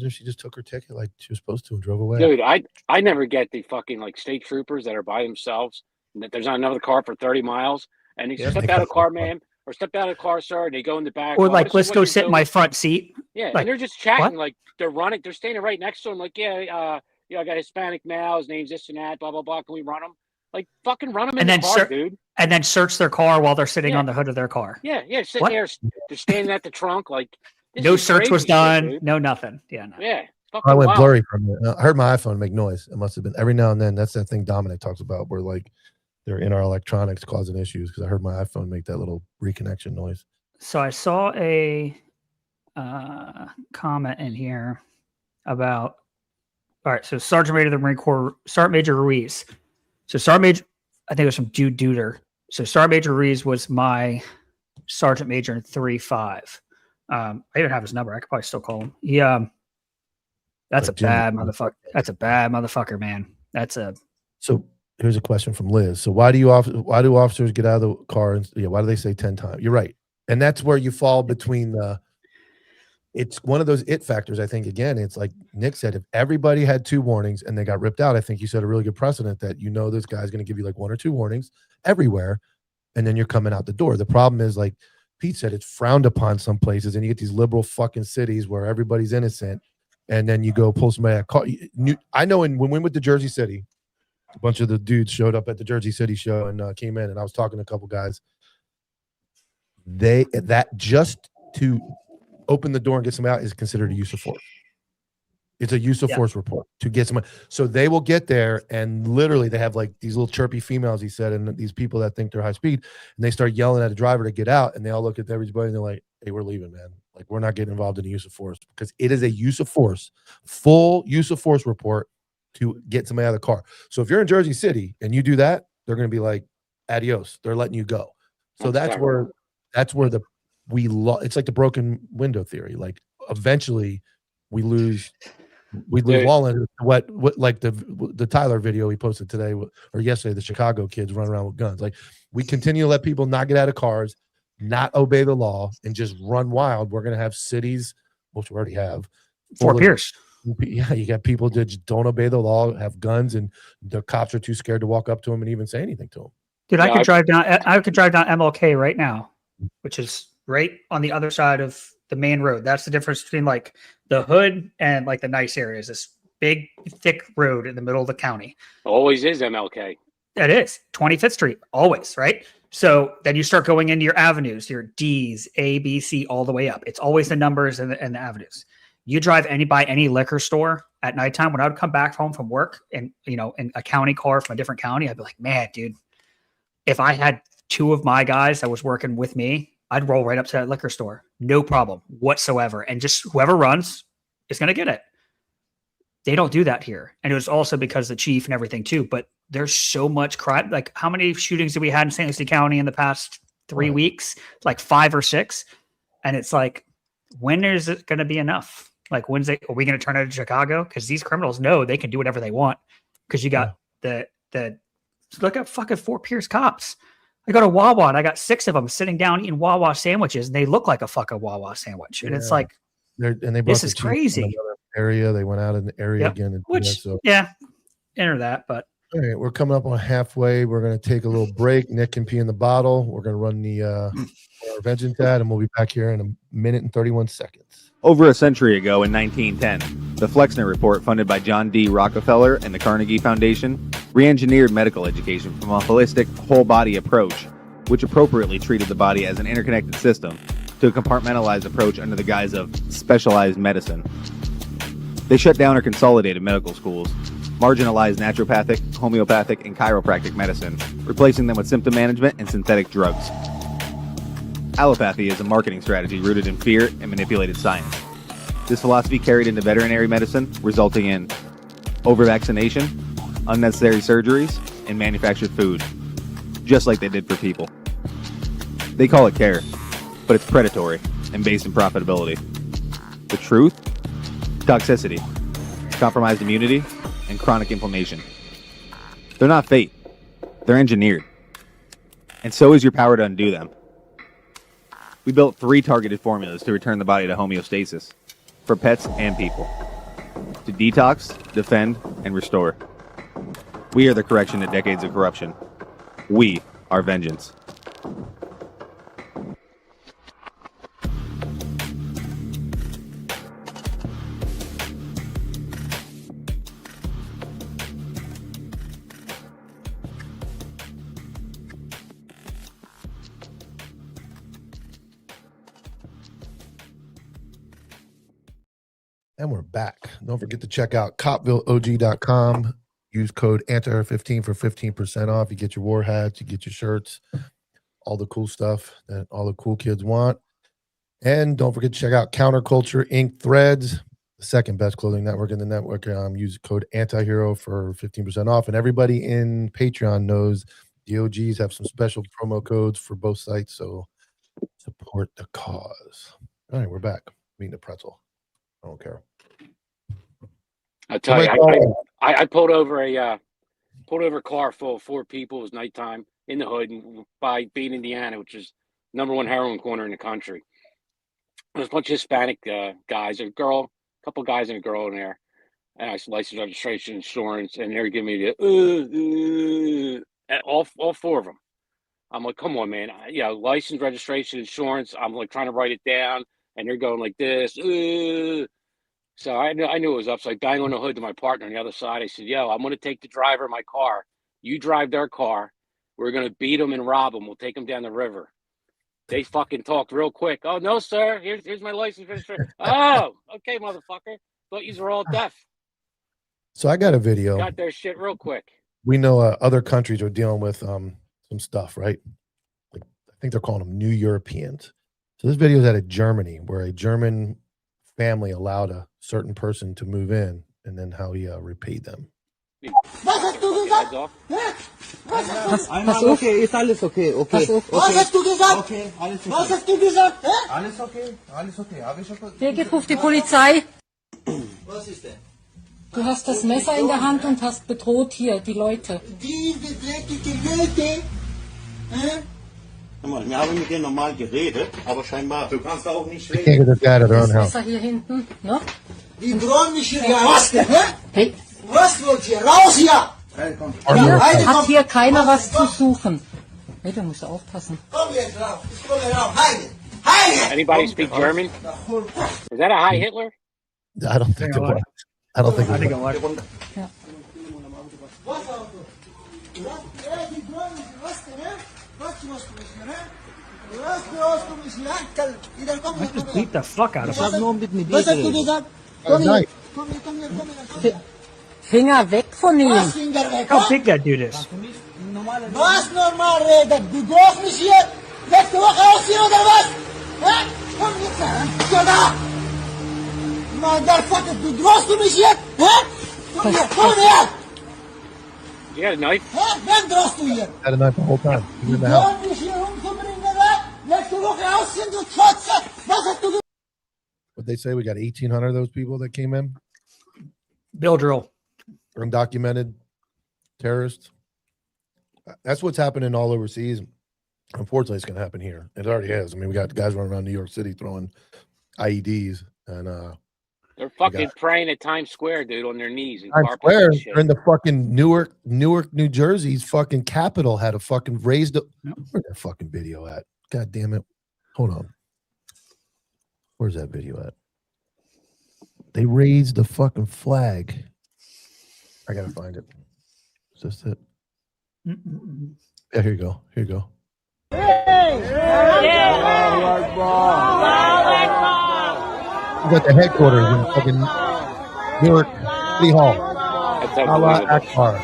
if she just took her ticket like she was supposed to and drove away. Dude, I never get the fucking like state troopers that are by themselves and that there's not another car for 30 miles and they step out of the car, man, or step out of the car, sir, and they go in the back. Or like, let's go sit in my front seat. Yeah, like, and they're just chatting, what? like they're running, they're standing right next to him, like, I got Hispanic male, his name's this and that, blah, blah, blah. Can we run him? Like, fucking run them in the car, dude. And then search their car while they're sitting on the hood of their car. Yeah, sitting there, they're standing at the trunk, like. No search was done. No nothing. Yeah, no. Yeah. I went blurry from it. I heard my iPhone make noise. It must have been every now and then. That's that thing Dominic talks about where like they're in our electronics causing issues, because I heard my iPhone make that little reconnection noise. So I saw a comment in here about, all right, so Sergeant Major of the Marine Corps, Sergeant Major Ruiz. So Sergeant Major, I think it was from Jude Duder. So Sergeant Major Ruiz was my Sergeant Major in 3-5. I even have his number. I could probably still call him. He, that's a bad motherfucker. That's a bad motherfucker, man. So here's a question from Liz. So why do officers get out of the car? And why do they say 10 times? You're right. And that's where you fall between it's one of those it factors. I think, again, it's like Nick said, if everybody had 2 warnings and they got ripped out, I think you set a really good precedent that, this guy's going to give you like 1 or 2 warnings everywhere. And then you're coming out the door. The problem is, like Pete said, it's frowned upon some places, and you get these liberal fucking cities where everybody's innocent. And then you go pull somebody out. I know when we went to Jersey City, a bunch of the dudes showed up at the Jersey City show and came in, and I was talking to a couple guys. That just to open the door and get somebody out is considered a use of force. It's a use of force report to get somebody. So they will get there, and literally they have like these little chirpy females, he said, and these people that think they're high speed, and they start yelling at a driver to get out, and they all look at everybody and they're like, hey, we're leaving, man. Like, we're not getting involved in the use of force, because it is a use of force, full use of force report to get somebody out of the car. So if you're in Jersey City and you do that, they're going to be like, adios. They're letting you go. So that's where it's like the broken window theory. Like, eventually we lose law. What like the Tyler video he posted today or yesterday, the Chicago kids running around with guns. Like, we continue to let people not get out of cars, not obey the law, and just run wild. We're going to have cities, which we already have, Fort Pierce. Yeah, you got people that just don't obey the law, have guns, and the cops are too scared to walk up to them and even say anything to them. Dude, I could drive down MLK right now, which is right on the other side of the main road. That's the difference between like the hood and like the nice areas. This big, thick road in the middle of the county. Always is MLK. It is 25th Street, always, right? So then you start going into your avenues, your D's, A, B, C, all the way up. It's always the numbers and the avenues. You drive by any liquor store at nighttime. When I would come back home from work and, in a county car from a different county, I'd be like, man, dude, if I had 2 of my guys that was working with me, I'd roll right up to that liquor store. No problem whatsoever. And just whoever runs is going to get it. They don't do that here. And it was also because the chief and everything too, but there's so much crime. Like, how many shootings did we had in St. Lucie County in the past 3 weeks? Like 5 or 6. And it's like, when is it going to be enough? Like, are we going to turn it to Chicago? Because these criminals know they can do whatever they want. Because you got look at fucking Fort Pierce cops. I go to Wawa and I got 6 of them sitting down eating Wawa sandwiches, and they look like a fucking Wawa sandwich. And it's like, this is crazy. Area. They went out in the area again. And enter that. But all right, we're coming up on halfway. We're going to take a little break. Nick can pee in the bottle. We're going to run the our vengeance ad, and we'll be back here in a minute and 31 seconds. Over a century ago in 1910, the Flexner Report, funded by John D. Rockefeller and the Carnegie Foundation, re-engineered medical education from a holistic, whole-body approach, which appropriately treated the body as an interconnected system, to a compartmentalized approach under the guise of specialized medicine. They shut down or consolidated medical schools, marginalized naturopathic, homeopathic, and chiropractic medicine, replacing them with symptom management and synthetic drugs. Allopathy is a marketing strategy rooted in fear and manipulated science. This philosophy carried into veterinary medicine, resulting in over-vaccination, unnecessary surgeries, and manufactured food, just like they did for people. They call it care, but it's predatory and based in profitability. The truth? Toxicity, compromised immunity, and chronic inflammation. They're not fate. They're engineered. And so is your power to undo them. We built 3 targeted formulas to return the body to homeostasis, for pets and people. To detox, defend, and restore. We are the correction to decades of corruption. We are vengeance. And we're back. Don't forget to check out copvilleog.com. Use code ANTIHER15 for 15% off. You get your war hats, you get your shirts, all the cool stuff that all the cool kids want. And don't forget to check out Counterculture Inc. Threads, the second best clothing network in the network. Use code ANTIHERO for 15% off. And everybody in Patreon knows the OGs have some special promo codes for both sites, so support the cause. All right, we're back. Meeting the pretzel. I don't care. I'll tell you, I pulled over a car full of 4 people. It was nighttime in the hood by Bean, Indiana, which is #1 heroin corner in the country. There's a bunch of Hispanic guys, a couple guys and a girl in there. And I said license, registration, insurance, and they're giving me the all 4 of them. I'm like, come on, man. License, registration, insurance. I'm like trying to write it down, and they're going like this. So I knew it was up. So I bang on the hood to my partner on the other side. I said, yo, I'm going to take the driver of my car. You drive their car. We're going to beat them and rob them. We'll take them down the river. They fucking talked real quick. Oh, no, sir. Here's my license. Oh, okay, motherfucker. Thought you were all deaf. So I got a video. Got their shit real quick. We know other countries are dealing with some stuff, right? Like, I think they're calling them New Europeans. So this video is out of Germany, where a German family allowed a certain person to move in, and then how he repaid them. Was hast du gesagt? Pass auf. Okay, ist alles okay. Okay. Pass auf. Was hast du gesagt? Okay, alles okay. Was hast du gesagt? Alles okay, alles okay. Hab ich schon. Birgit, ruf die Polizei. Was ist denn? Du hast das Messer in der Hand und hast bedroht hier die Leute. Diese dreckige Leute. Wir haben mit dir normal geredet, aber scheinbar, du kannst auch nicht They can't get this guy to their own Das house. Messer hier hinten, ne? Die drohen mich hier raus. Hey, Was wollt ihr? Raus hier! hier hat hier keiner was zu suchen. Hey, da musst du aufpassen. Komm jetzt raus. Ich komme raus. Heide! Heide! Anybody speak German? Is that a Hi Hitler? I don't think it was. I don't think it was. Ja. Was auch so? Die drohen mich raus, ne? Was machst du mich, ne? Was du mich, ne? Wieder komm her, komm her. beat the fuck out of Ich him. hab nur mit dir Was hast du geredet. gesagt? Komm hier. Nein. Komm hier, komm hier, komm her, komm her. Finger weg von ihm. Was, Finger weg? How big that dude is. Was normal redet? Du drohst mich hier? Willst du auch rausziehen oder was? Hä? Komm jetzt her. Komm da! Motherfucker, du drohst du mich hier? Hä? Komm her, komm her! You got a knife? Hä? Wen drohst du hier? Had a knife the whole time. He was Du in the house. drohst mich hier umzubringen, oder? Willst du auch rausziehen, du Fotze? Was hast du gemacht? What they say, we got 1,800 of those people that came in, Bill drill. undocumented terrorists. That's what's happening all overseas. Unfortunately, it's going to happen here. It already has. I mean, we got guys running around New York City throwing IEDs, and They're fucking praying at Times Square, dude, on their knees. Times Square, they're in the fucking Newark, New Jersey's fucking capital had a fucking raised. Where's that fucking video at? God damn it! Hold on. Where's that video at? They raised the fucking flag. I gotta find it. Is this it? Yeah, here you go. Here you go. We got the headquarters in fucking Newark City Hall. Allah Akbar.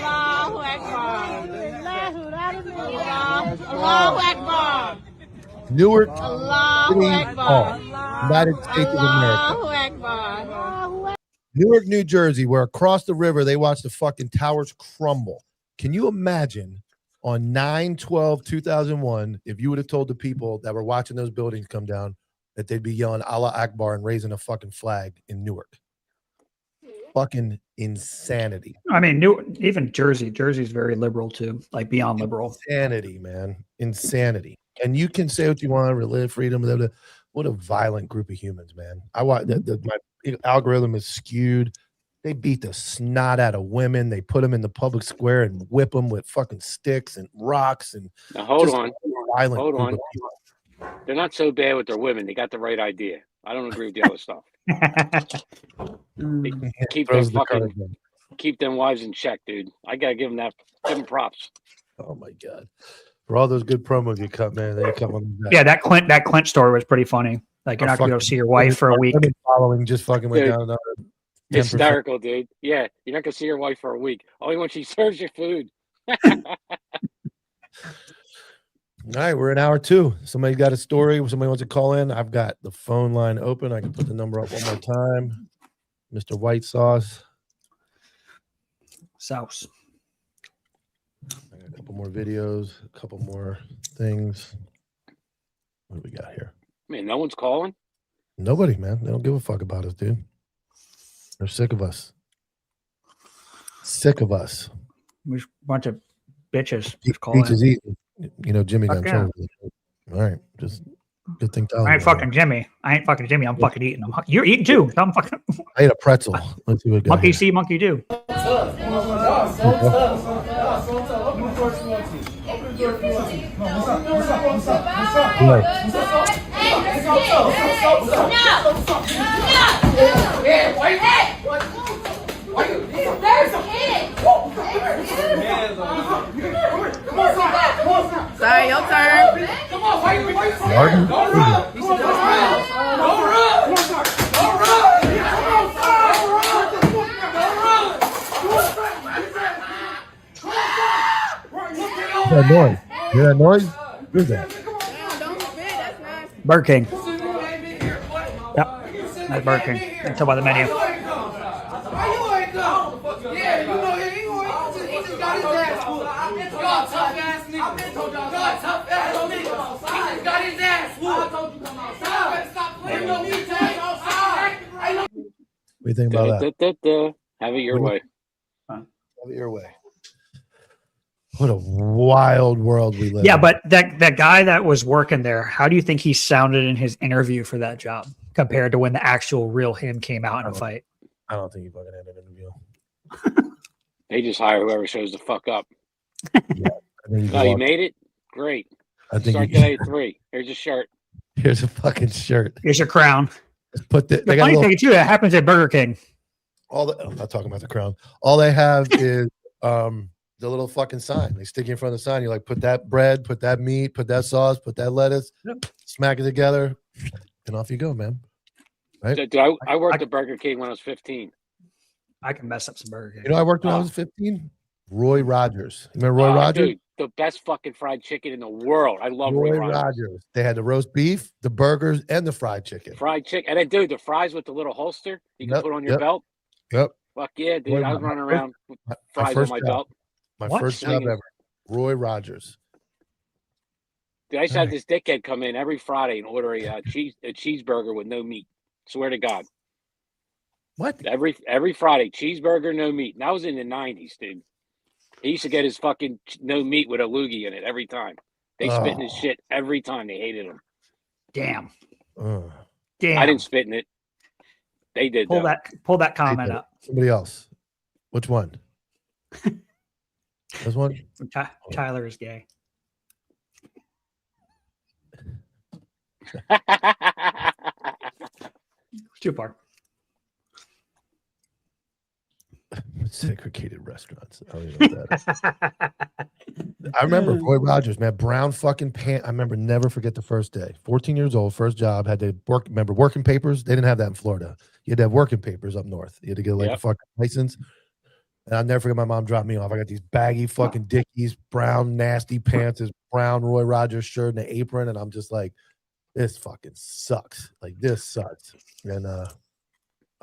Newark City Hall, United States of America. Newark, New Jersey, where across the river they watch the fucking towers crumble. Can you imagine on 9/12/2001 if you would have told the people that were watching those buildings come down that they'd be yelling Allah Akbar and raising a fucking flag in Newark? Fucking insanity. I mean, even Jersey's very liberal too, like beyond liberal. Insanity, man. Insanity. And you can say what you want, religion, freedom, blah, blah. What a violent group of humans, man. I watch my algorithm is skewed. They beat the snot out of women. They put them in the public square and whip them with fucking sticks and rocks. And now, hold on. People. They're not so bad with their women. They got the right idea. I don't agree with the other stuff. Keep them wives in check, dude. I gotta give them props. Oh my god. For all those good promos you cut, man, they come on the back. Yeah, that Clint story was pretty funny. Like, you're not gonna go see your wife for a week. Following just fucking went down. Hysterical, dude. Yeah, you're not gonna see your wife for a week. Only when she serves your food. All right, we're in hour 2. Somebody got a story. Somebody wants to call in. I've got the phone line open. I can put the number up one more time. Mr. White Sauce. Sauce. I got a couple more videos, a couple more things. What do we got here? Man, no one's calling? Nobody, man. They don't give a fuck about us, dude. They're sick of us. Sick of us. We're a bunch of bitches. Peach is easy. You know, Jimmy got in trouble. All right, just good thing. I ain't fucking Jimmy. I'm fucking eating. You're eating too. I'm fucking. I ate a pretzel. Let's see what we got. Monkey see, monkey do. Sorry, your turn. Come on, why you don't run. That noise. You hear that noise? Who's that? Burger King. Yep. That's Burger King. Let's talk about the menu. What do you think about that? Have it your way. Have it your way. What a wild world we live in. Yeah, but that guy that was working there, how do you think he sounded in his interview for that job compared to when the actual real him came out in a fight? I don't think he fucking had an interview. They just hire whoever shows the fuck up. Yeah, you made it? Great. I think Start today at 3. Here's a shirt. Here's a fucking shirt. Here's your crown. Let's put the funny thing too, that happens at Burger King. I'm not talking about the crown. All they have is the little fucking sign. They stick you in front of the sign. You're like, put that bread, put that meat, put that sauce, put that lettuce, smack it together, and off you go, man. Right? Dude, I worked at Burger King when I was 15. I can mess up some Burger King. You know, I worked when I was 15. Roy Rogers. You remember Roy Rogers? Dude, the best fucking fried chicken in the world. I love Roy Rogers. Rogers. They had the roast beef, the burgers, and the fried chicken. Fried chicken. And then, dude, the fries with the little holster you can put on your belt. Yep. Fuck yeah, dude. I was running around with fries on my belt. My first job ever. Roy Rogers. Dude, I used to have this dickhead come in every Friday and order a cheeseburger with no meat. Swear to God. What? Every Friday, cheeseburger, no meat. And that was in the 90s, dude. He used to get his fucking no meat with a loogie in it every time. They spit in his shit every time. They hated him. Damn. Damn. I didn't spit in it. They did. Pull that comment up. Somebody else. Which one? This one? Tyler is gay. Too far. Segregated restaurants. I don't even know what that is. I remember Roy Rogers, man. Brown fucking pants. I remember, never forget the first day. 14 years old, first job. Had to work. Remember working papers? They didn't have that in Florida. You had to have working papers up north. You had to get like a fucking license. And I'll never forget my mom dropped me off. I got these baggy fucking Dickies, brown nasty pants, this brown Roy Rogers shirt and an apron, and I'm just like, this fucking sucks. Like this sucks. And I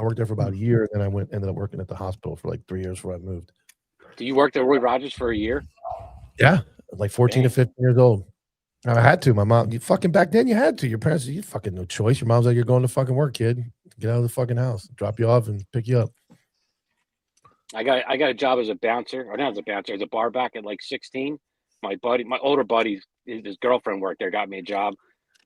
worked there for about a year, and then I ended up working at the hospital for like 3 years before I moved. Do you work at Roy Rogers for a year? Yeah, like 14 to 15 years old. I had to. My mom, you fucking back then, you had to. Your parents, you fucking no choice. Your mom's like, you're going to fucking work, kid. Get out of the fucking house. Drop you off and pick you up. I got a job as a bouncer, or not as a bouncer, as a bar back at like 16. My older buddy, his girlfriend worked there, got me a job.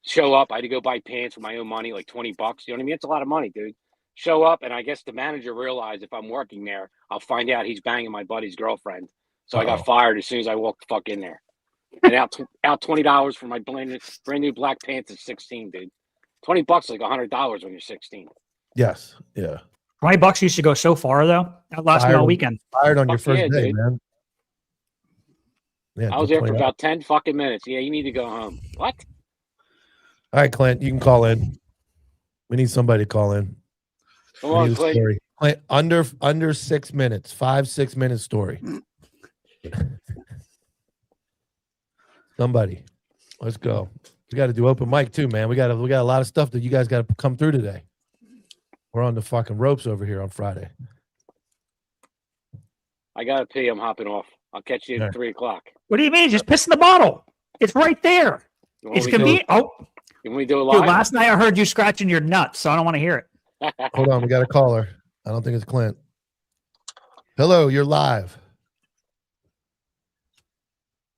Show up, I had to go buy pants with my own money, like $20. You know what I mean? It's a lot of money, dude. Show up, and I guess the manager realized if I'm working there, I'll find out he's banging my buddy's girlfriend. So I got fired as soon as I walked the fuck in there. And out $20 for my brand new black pants at 16, dude. $20 is like $100 when you're 16. Yes, yeah. $20 used to go so far though. That lasted all weekend. Fired on your first day, dude. man. Yeah, I was there for about 10 fucking minutes. Yeah, you need to go home. What? All right, Clint, you can call in. We need somebody to call in. Come on, Clint. Clint, under 6 minutes, 5-6 minute story. Somebody, let's go. We got to do open mic too, man. We got a lot of stuff that you guys got to come through today. We're on the fucking ropes over here on Friday. I gotta pee. I'm hopping off. I'll catch you at 3 o'clock. What do you mean? Just piss in the bottle. It's right there. It's convenient. Can we do a Dude, live? last night I heard you scratching your nuts, so I don't want to hear it. Hold on, we got a caller. I don't think it's Clint. Hello, you're live.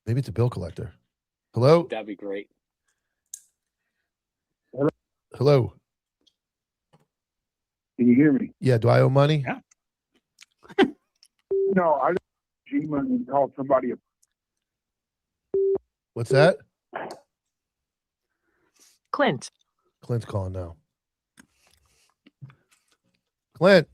Maybe it's a bill collector. Hello? That'd be great. Hello? Can you hear me? Yeah, do I owe money? Yeah. No, I G-Money called somebody. What's that? Clint. Clint's calling now. Clint.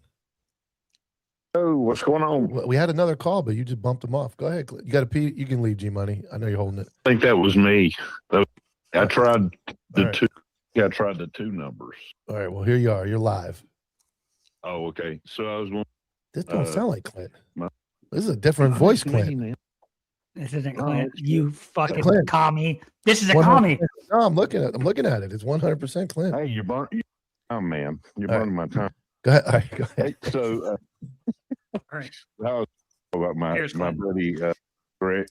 Oh, what's going on? We had another call, but you just bumped him off. Go ahead, Clint. You got to pee. You can leave, G-Money. I know you're holding it. I think that was me. I tried the right. two. Yeah, I tried the two numbers. All right, well, here you are. You're live. Oh, okay. So I was going. This don't sound like Clint. This is a different voice, Clint. This isn't Clint. You fucking Clint. commie. This is a commie. No, I'm looking at it. It's 100% Clint. Hey, you're burning. Oh man, you're burning my time. Go ahead. All right, go ahead. Hey, so, All right. I was about my buddy Greg, Greg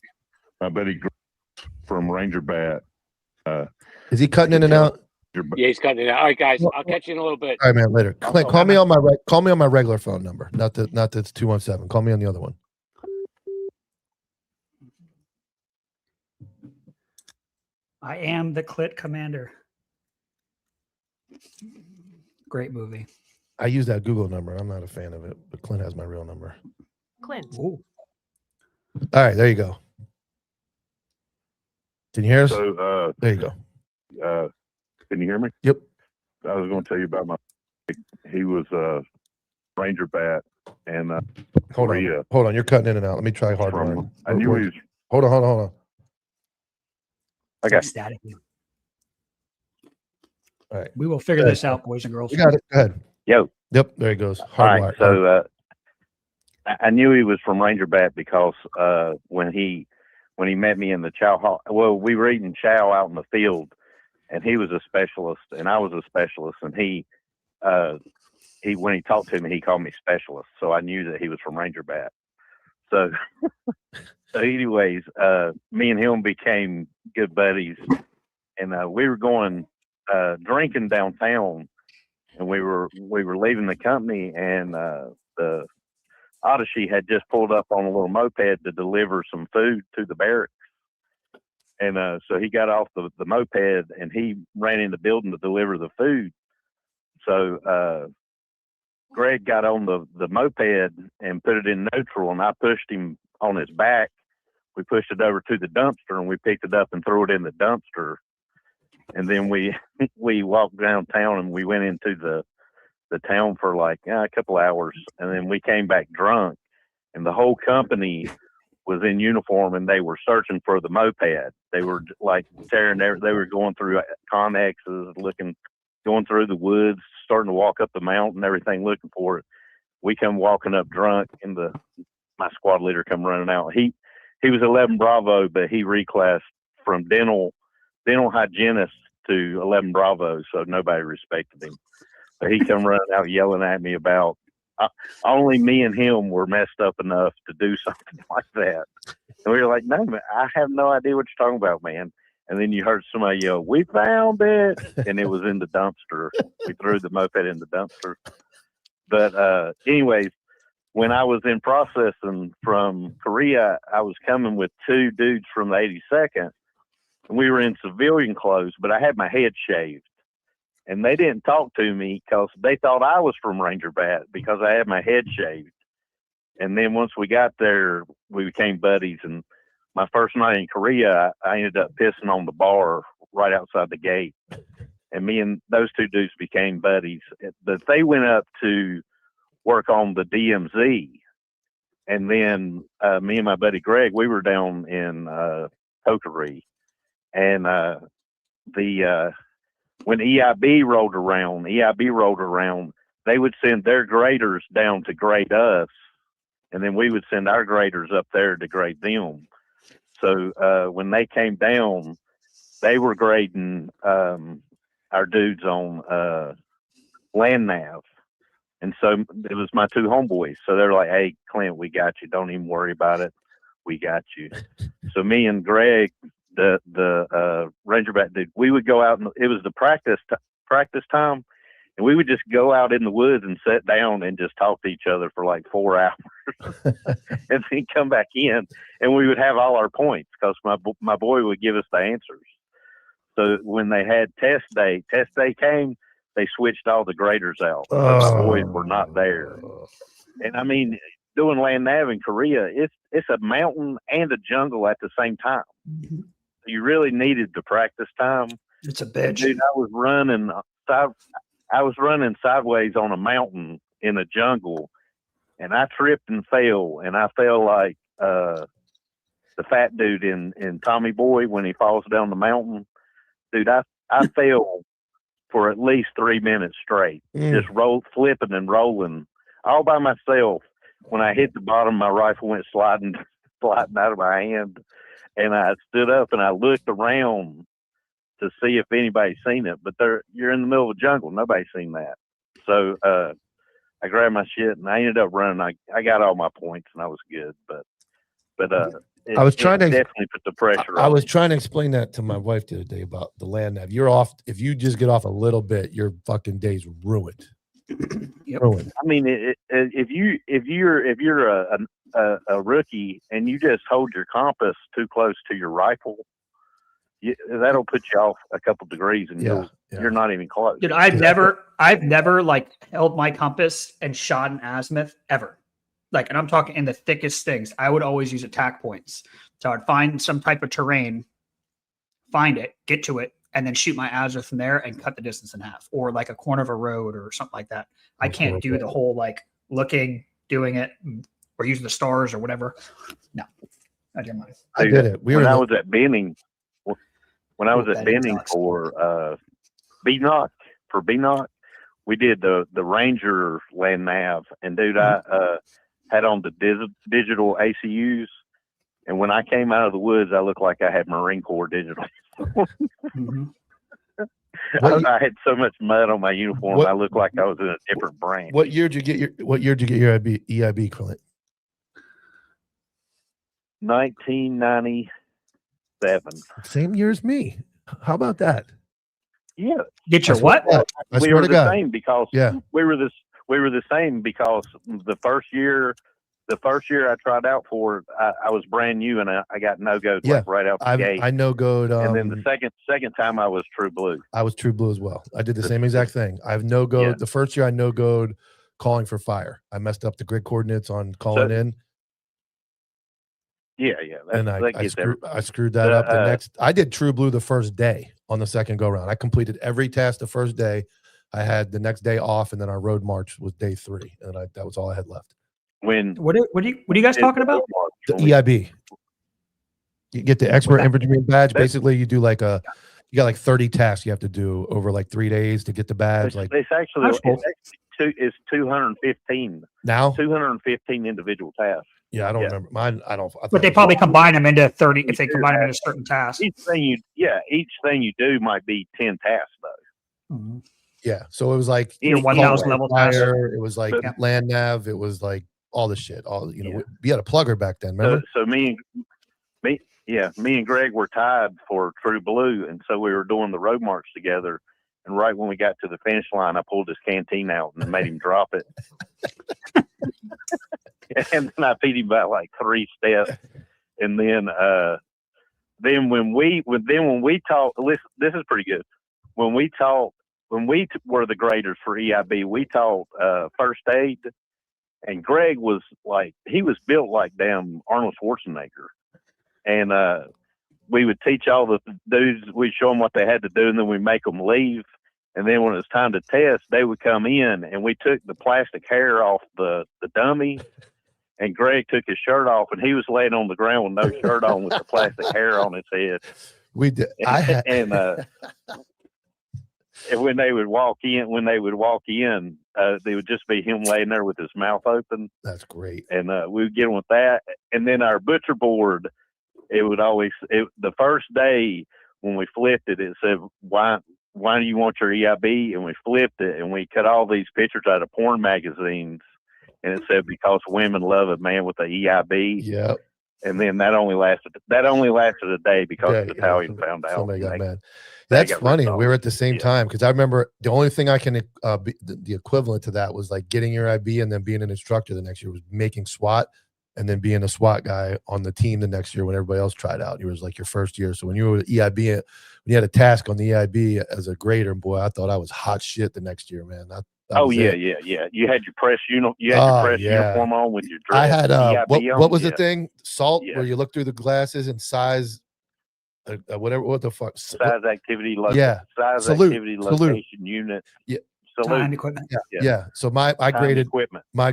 from Ranger Bat. Is he cutting in and out? Yeah, he's cutting it out. All right, guys. I'll catch you in a little bit. All right, man. Later. Clint, call me on my regular phone number. Not that's 217. Call me on the other one. I am the Clit Commander. Great movie. I use that Google number. I'm not a fan of it, but Clint has my real number. Clint. Ooh. All right, there you go. Can you hear us? So, there you go. Can you hear me? Yep. I was going to tell you about he was Ranger Bat and hold on. You're cutting in and out. Let me try hard line. I knew he was. Hold on. I got static. All right. We will figure this out, boys and girls. You got it. Go ahead. Yo. Yep. There he goes. All right. So I knew he was from Ranger Bat because when he met me in the chow hall, well, we were eating chow out in the field, and he was a specialist, and I was a specialist, and he when he talked to me, he called me specialist, so I knew that he was from Ranger Bat. So, anyways, me and him became good buddies, and we were going drinking downtown, and we were leaving the company, and the Odyssey had just pulled up on a little moped to deliver some food to the barracks. And so he got off the moped, and he ran in the building to deliver the food. So Greg got on the moped and put it in neutral, and I pushed him on his back. We pushed it over to the dumpster, and we picked it up and threw it in the dumpster. And then we walked downtown, and we went into the town for like a couple hours, and then we came back drunk, and the whole company was in uniform, and they were searching for the moped. They were like tearing there. They were going through Connexes, going through the woods, starting to walk up the mountain, everything, looking for it. We come walking up drunk, and my squad leader come running out. He was 11 Bravo, but he reclassed from dental hygienist to 11 Bravo, so nobody respected him. But he come running out yelling at me about only me and him were messed up enough to do something like that. And we were like, no, man, I have no idea what you're talking about, man. And then you heard somebody yell, "We found it!" And it was in the dumpster. We threw the moped in the dumpster. But anyways, when I was in processing from Korea, I was coming with two dudes from the 82nd. And we were in civilian clothes, but I had my head shaved. And they didn't talk to me because they thought I was from Ranger Bat because I had my head shaved. And then once we got there, we became buddies. And my first night in Korea, I ended up pissing on the bar right outside the gate. And me and those two dudes became buddies. But they went up to work on the DMZ. And then me and my buddy Greg, we were down in Cokery. And when EIB rolled around, they would send their graders down to grade us, and then we would send our graders up there to grade them. So when they came down, they were grading our dudes on land nav. And so it was my two homeboys. So they're like, "Hey, Clint, we got you. Don't even worry about it. We got you." So me and Greg, the Ranger Bat dude, we would go out, and it was the practice time, and we would just go out in the woods and sit down and just talk to each other for like 4 hours, and then come back in, and we would have all our points because my boy would give us the answers. So when they had test day came, they switched all the graders out. So my boys were not there. And I mean, doing land nav in Korea, it's a mountain and a jungle at the same time. Mm-hmm. You really needed the practice time. It's a bitch. Dude, I was running sideways on a mountain in a jungle, and I tripped and fell, and I fell like the fat dude in Tommy Boy when he falls down the mountain. Dude, I fell for at least 3 minutes straight, just flipping and rolling all by myself. When I hit the bottom, my rifle went sliding out of my hand. And I stood up and I looked around to see if anybody's seen it. But you're in the middle of the jungle. Nobody's seen that. So I grabbed my shit and I ended up running. I got all my points and I was good. But I was trying to definitely put the pressure on. I was trying to explain that to my wife the other day about the land nav. You're off. If you just get off a little bit, your fucking day's ruined. Yep. Ruined. I mean, if you're a rookie and you just hold your compass too close to your rifle, that'll put you off a couple degrees, and you're not even close. Dude, I've never like held my compass and shot an azimuth ever. Like, and I'm talking in the thickest things. I would always use attack points. So I'd find some type of terrain, find it, get to it, and then shoot my azimuth from there and cut the distance in half, or like a corner of a road or something like that. I can't do the whole like looking, doing it, or using the stars or whatever. No, I didn't mind. I did it. When I was at Benning for BNOC, we did the Ranger land nav, and dude, I had on the digital ACUs, and when I came out of the woods, I looked like I had Marine Corps digital. Mm-hmm. I had so much mud on my uniform, I looked like I was in a different branch. What year did you get your EIB, Clint? 1997. Same year as me. How about that? Yeah. Get your what? I We swear were to the God. same because Yeah. we were the same because the first year I tried out for, I was brand new and I got no-go Yeah. like right out the gate. I no-goed. And then the second time I was true blue. I was true blue as well. I did the same exact thing. I've no-goed. Yeah. The first year I no-goed calling for fire. I messed up the grid coordinates on calling in. Yeah. And I screwed that up the next. I did true blue the first day on the second go round. I completed every task the first day. I had the next day off, and then our road march was day 3, and that was all I had left. What are you guys talking about? The EIB. You get the expert infantryman badge. Basically, you do you got like 30 tasks you have to do over like 3 days to get the badge. It's actually 215 now. 215 individual tasks. Yeah, I don't remember mine. I But they probably combine them into 30 if they combine them into certain tasks. Each thing you do might be 10 tasks though. Mm-hmm. Yeah, so it was like 1,000 level fire. It was like land nav. It was like all the shit. All we had a plugger back then. Remember? So me and Greg were tied for true blue, and so we were doing the road march together. And right when we got to the finish line, I pulled his canteen out and made him drop it. And then I beat him by like 3 steps. And then when we talked, listen, this is pretty good. When we were the graders for EIB, we taught first aid. And Greg was like, he was built like damn Arnold Schwarzenegger. And we would teach all the dudes, we'd show them what they had to do, and then we make them leave. And then when it was time to test, they would come in, and we took the plastic hair off the dummy, and Greg took his shirt off, and he was laying on the ground with no shirt on with the plastic hair on his head. We did. And when they would walk in, they would just be him laying there with his mouth open. That's great. And we would get him with that. And then our butcher board, the first day when we flipped it, it said, why do you want your EIB? And we flipped it and we cut all these pictures out of porn magazines. And it said, because women love a man with an EIB. Yep. And then that only lasted a day because the battalion found out. Somebody got mad. That's funny. We were at the same time because I remember the only thing I can the equivalent to that was like getting your IB and then being an instructor the next year was making SWAT and then being a SWAT guy on the team the next year when everybody else tried out. It was like your first year. So when you were with EIB, when you had a task on the EIB as a grader, boy, I thought I was hot shit the next year, man. Yeah. You had your press uniform on with your dress. I had EIB what was the thing? Salt, where you look through the glasses and size, whatever. What the fuck? Size activity. Salute. Activity location unit. Yeah. Salute. Time equipment. Yeah. So I graded equipment. I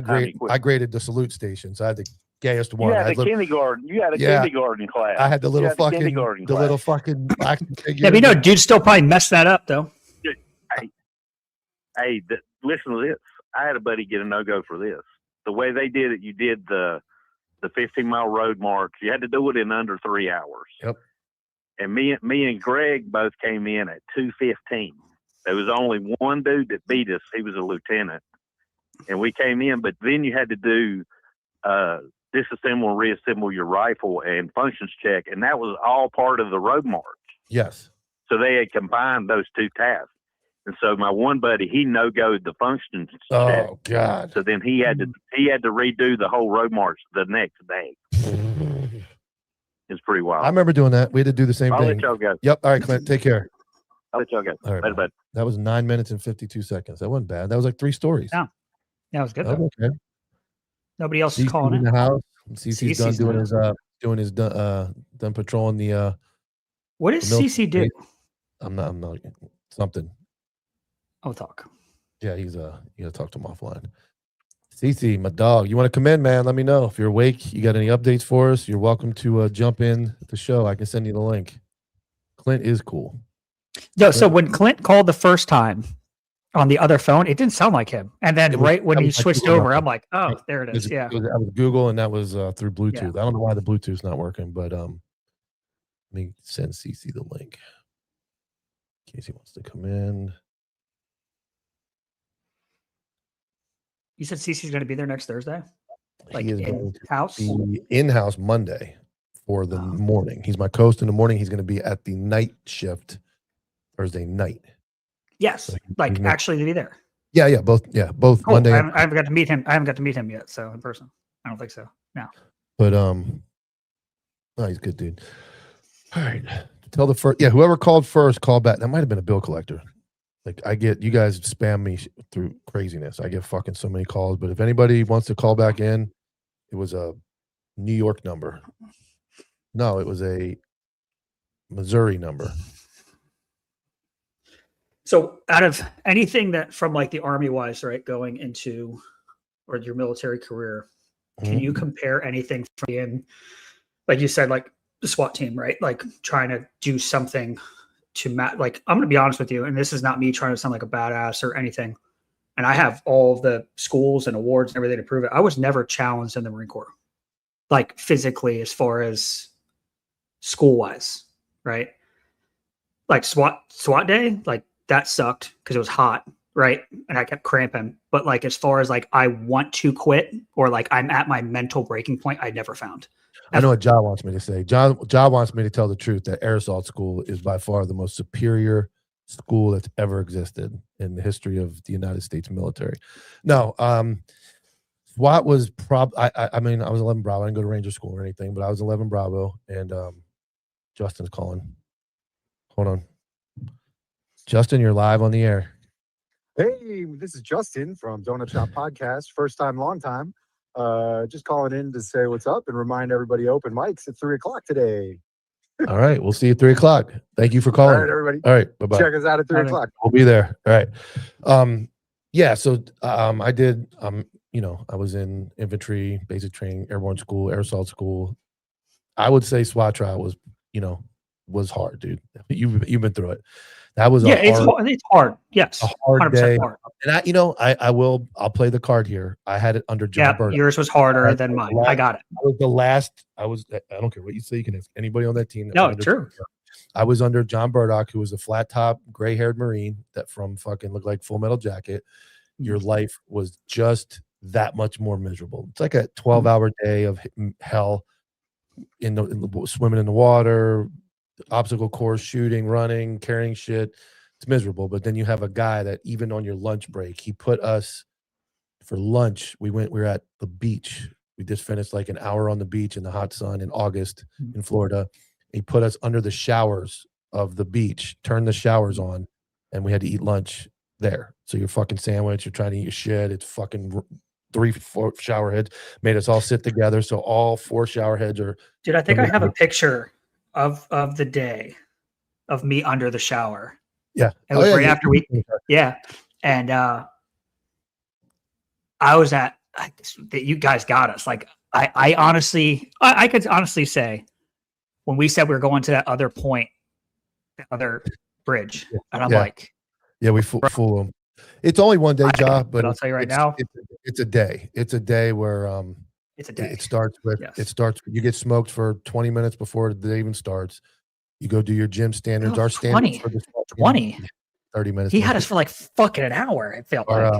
graded the salute station. So I had the gayest one. You had a kindergarten. You had a kindergarten class. I had the little fucking action figure. Yeah, but dude still probably messed that up though. Hey, listen to this. I had a buddy get a no-go for this. The way they did it, you did the 15-mile road march. You had to do it in under 3 hours. Yep. And me and Greg both came in at 2:15. There was only one dude that beat us. He was a lieutenant. And we came in, but then you had to do disassemble and reassemble your rifle and functions check, and that was all part of the road march. Yes. So they had combined those two tasks. And so my one buddy, he no-goed the functions check. Oh God! So then he had to redo the whole road march the next day. It's pretty wild. I remember doing that. We had to do the same I'll thing. let y'all go. Yep. All right, Clint. Take care. I'll let y'all go. All right, Later, bud. that was 9 minutes and 52 seconds. That wasn't bad. That was like 3 stories. Yeah, that was good. That was okay. Nobody else is calling in it. the house. CC's done done patrolling the. What does CC do? I'm not something. I'll talk. Yeah, you gotta talk to him offline. CC, my dog, you want to come in, man? Let me know if you're awake. You got any updates for us? You're welcome to jump in the show. I can send you the link. Clint is cool. No, so when Clint called the first time on the other phone, it didn't sound like him. And then when he switched over, I'm like, oh, there it is. Yeah. That was Google, and that was through Bluetooth. Yeah. I don't know why the Bluetooth's not working, but let me send CC the link in case he wants to come in. You said CC's going to be there next Thursday? Like he is in-house? In-house Monday for the morning. He's my co-host in the morning. He's going to be at the night shift Thursday night. Yes, So like actually to be there. Yeah, both Cool. Monday. I haven't got to meet him. I haven't got to meet him yet. So in person, I don't think so. No. But no, he's a good dude. All right, tell the first. Yeah, whoever called first, call back. That might have been a bill collector. Like I get, you guys spam me through craziness. I get fucking so many calls. But if anybody wants to call back in, it was a New York number. No, it was a Missouri number. So out of anything that from like the Army wise, right, going into or your military career, can you compare anything from being, like you said, like the SWAT team, right? Like trying to do something to like, I'm going to be honest with you, and this is not me trying to sound like a badass or anything. And I have all of the schools and awards and everything to prove it. I was never challenged in the Marine Corps, like physically, as far as school wise, right? Like SWAT day, like that sucked because it was hot, right? And I kept cramping. But like as far as like I want to quit or like I'm at my mental breaking point, I never found. I know what John wants me to say. John wants me to tell the truth that Air Assault School is by far the most superior school that's ever existed in the history of the United States military. No, SWAT was I mean, I was 11 Bravo. I didn't go to Ranger School or anything, but I was 11 Bravo, and Justin's calling. Hold on. Justin, you're live on the air. Hey, this is Justin from Donut Shop Podcast. First time, long time. Just calling in to say what's up and remind everybody open mics at 3 o'clock today. All right. We'll see you at 3 o'clock. Thank you for calling. All right, everybody. All right. Bye-bye. Check us out at 3 o'clock. We'll be there. All right. Yeah. So I did, you know, I was in infantry, basic training, airborne school, air assault school. I would say SWAT trial was, you know, was hard, dude. You've been through it. That was it's hard. Yes, a hard day. Hard. And I'll play the card here. I had it under John Burdock. Yours was harder than mine. I got it. I don't care what you say. You can ask anybody on that team. No, true. I was under John Burdock, who was a flat top, gray haired Marine that from fucking looked like Full Metal Jacket. Your life was just that much more miserable. It's like a 12-hour day of hell in the swimming in the water, obstacle course, shooting, running, carrying shit. It's miserable. But then you have a guy that even on your lunch break, he put us for lunch. We were at the beach. We just finished like an hour on the beach in the hot sun in August in Florida. He put us under the showers of the beach, turned the showers on, and we had to eat lunch there. So you're fucking sandwich, you're trying to eat your shit. It's fucking 3-4 shower heads. Made us all sit together. So all 4 shower heads are. Dude, I think I have a picture of the day of me under the shower. Yeah. It was right after we. Yeah. And I was at, you guys got us. Like, I honestly, I could honestly say when we said we were going to that other point, the other bridge, and I'm like, yeah, we fool them. It's only one day job, but I'll tell you right now, it's a day. It's a day where it's a day. It starts with you get smoked for 20 minutes before the day even starts. You go do your gym standards. Our standards for 20, 30 minutes. He had us for like fucking an hour. It felt like.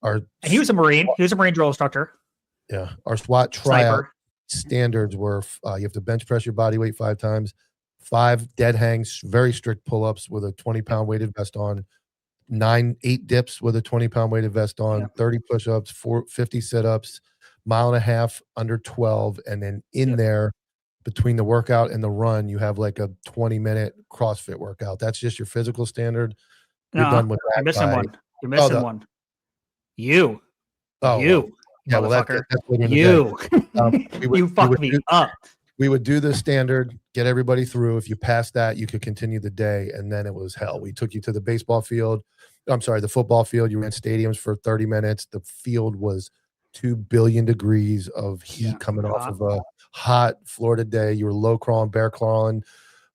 And he was a Marine. He was a Marine drill instructor. Yeah, our SWAT tryout standards were you have to bench press your body weight 5 times, 5 dead hangs, very strict pull-ups with a 20-pound weighted vest on, 8 dips with a 20-pound weighted vest on, 30 push-ups, 50 sit-ups, 1.5 miles under 12, and then in there between the workout and the run, you have like a 20-minute CrossFit workout. That's just your physical standard. You're done with that. You're missing one. You're missing one. You. Yeah, well, that's you. You fucked me up. We would do the standard, get everybody through. If you passed that, you could continue the day, and then it was hell. We took you to the baseball field. I'm sorry, the football field. You ran stadiums for 30 minutes. The field was 2 billion degrees of heat coming off of a hot Florida day. You were low crawling, bear crawling,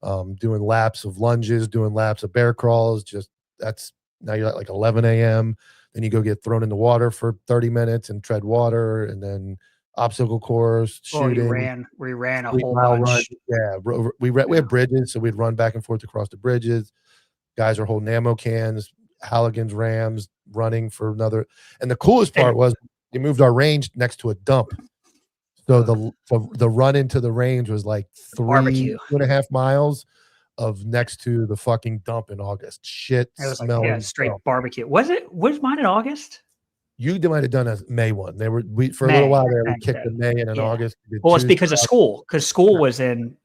doing laps of lunges, doing laps of bear crawls. Now you're at like 11 a.m. Then you go get thrown in the water for 30 minutes and tread water, and then obstacle course, shooting. We ran a whole bunch. Yeah, we have bridges, so we'd run back and forth across the bridges. Guys are holding ammo cans, Halligan's, Rams, running for another. And the coolest part was they moved our range next to a dump. So the run into the range was like 3.5 miles of next to the fucking dump in August. Shit, It was like, smelling. yeah, straight dump. barbecue. Was mine in August? You might have done a May one. They were for a little while there. We kicked in May and in August. Well, it's because of school. Because school was in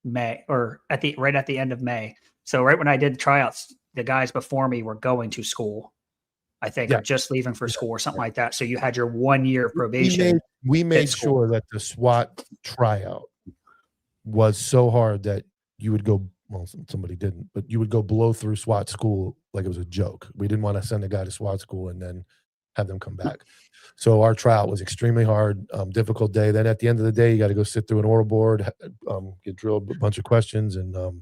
May or right at the end of May. So right when I did tryouts, the guys before me were going to school, I think, or just leaving for school or something like that. So you had your 1 year of probation. We made sure that the SWAT tryout was so hard that you would go. Well, somebody didn't, but you would go blow through SWAT school like it was a joke. We didn't want to send a guy to SWAT school and then have them come back. So our tryout was extremely hard, difficult day. Then at the end of the day, you got to go sit through an oral board, get drilled a bunch of questions. And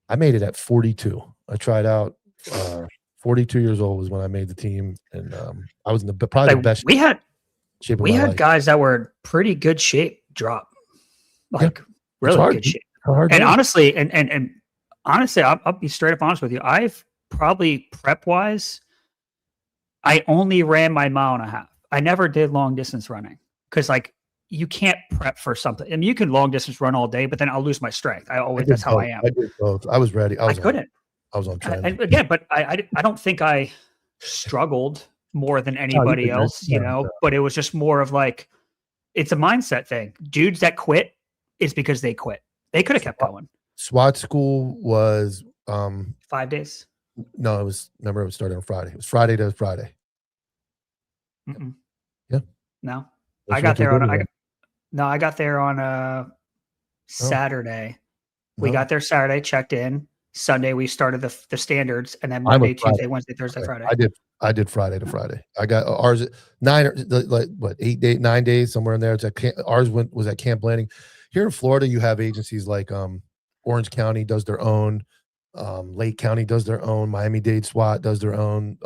I made it at 42. I tried out 42 years old was when I made the team. And I was in probably the best shape of my life. Guys that were in pretty good shape drop. Like really good shape. And honestly, and honestly, I'll be straight up honest with you. I've probably prep wise, I only ran my 1.5 miles. I never did long distance running because like you can't prep for something. I mean, you can long distance run all day, but then I'll lose my strength. That's how I am. I did both. I was ready. I couldn't. I was on training. And again, but I don't think I struggled more than anybody else, you know, but it was just more of like, it's a mindset thing. Dudes that quit is because they quit. They could have kept going. SWAT school was 5 days. No, it was. Remember, it was started on Friday. It was Friday to Friday. Mm-mm. Yeah. No, I got there I got there on Saturday. We got there Saturday, checked in. Sunday we started the standards, and then Monday, Tuesday, Wednesday, Thursday, Friday. I did Friday to Friday. I got ours at 9 days somewhere in there. It's at ours was at Camp Landing. Here in Florida, you have agencies like Orange County does their own. Lake County does their own. Miami-Dade SWAT does their own.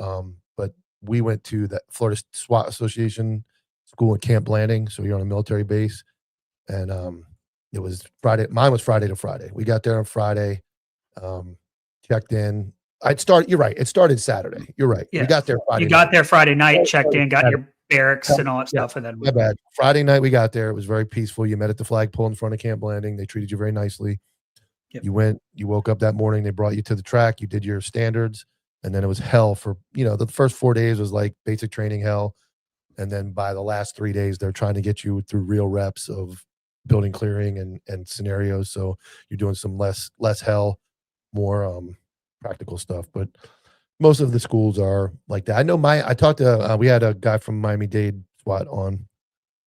But we went to the Florida SWAT Association school at Camp Landing. So you're on a military base. And it was Friday. Mine was Friday to Friday. We got there on Friday, checked in. You're right. It started Saturday. You're right. Yeah. We got there Friday. You got there Friday night, checked in, got your barracks and all that stuff. And then my bad. Friday night we got there. It was very peaceful. You met at the flagpole in front of Camp Landing. They treated you very nicely. Yep. You woke up that morning, they brought you to the track, you did your standards, and then it was hell for, the first 4 days was like basic training hell. And then by the last 3 days, they're trying to get you through real reps of building clearing and scenarios. So you're doing some less hell, more practical stuff. But most of the schools are like that. I know I talked to, we had a guy from Miami-Dade SWAT on,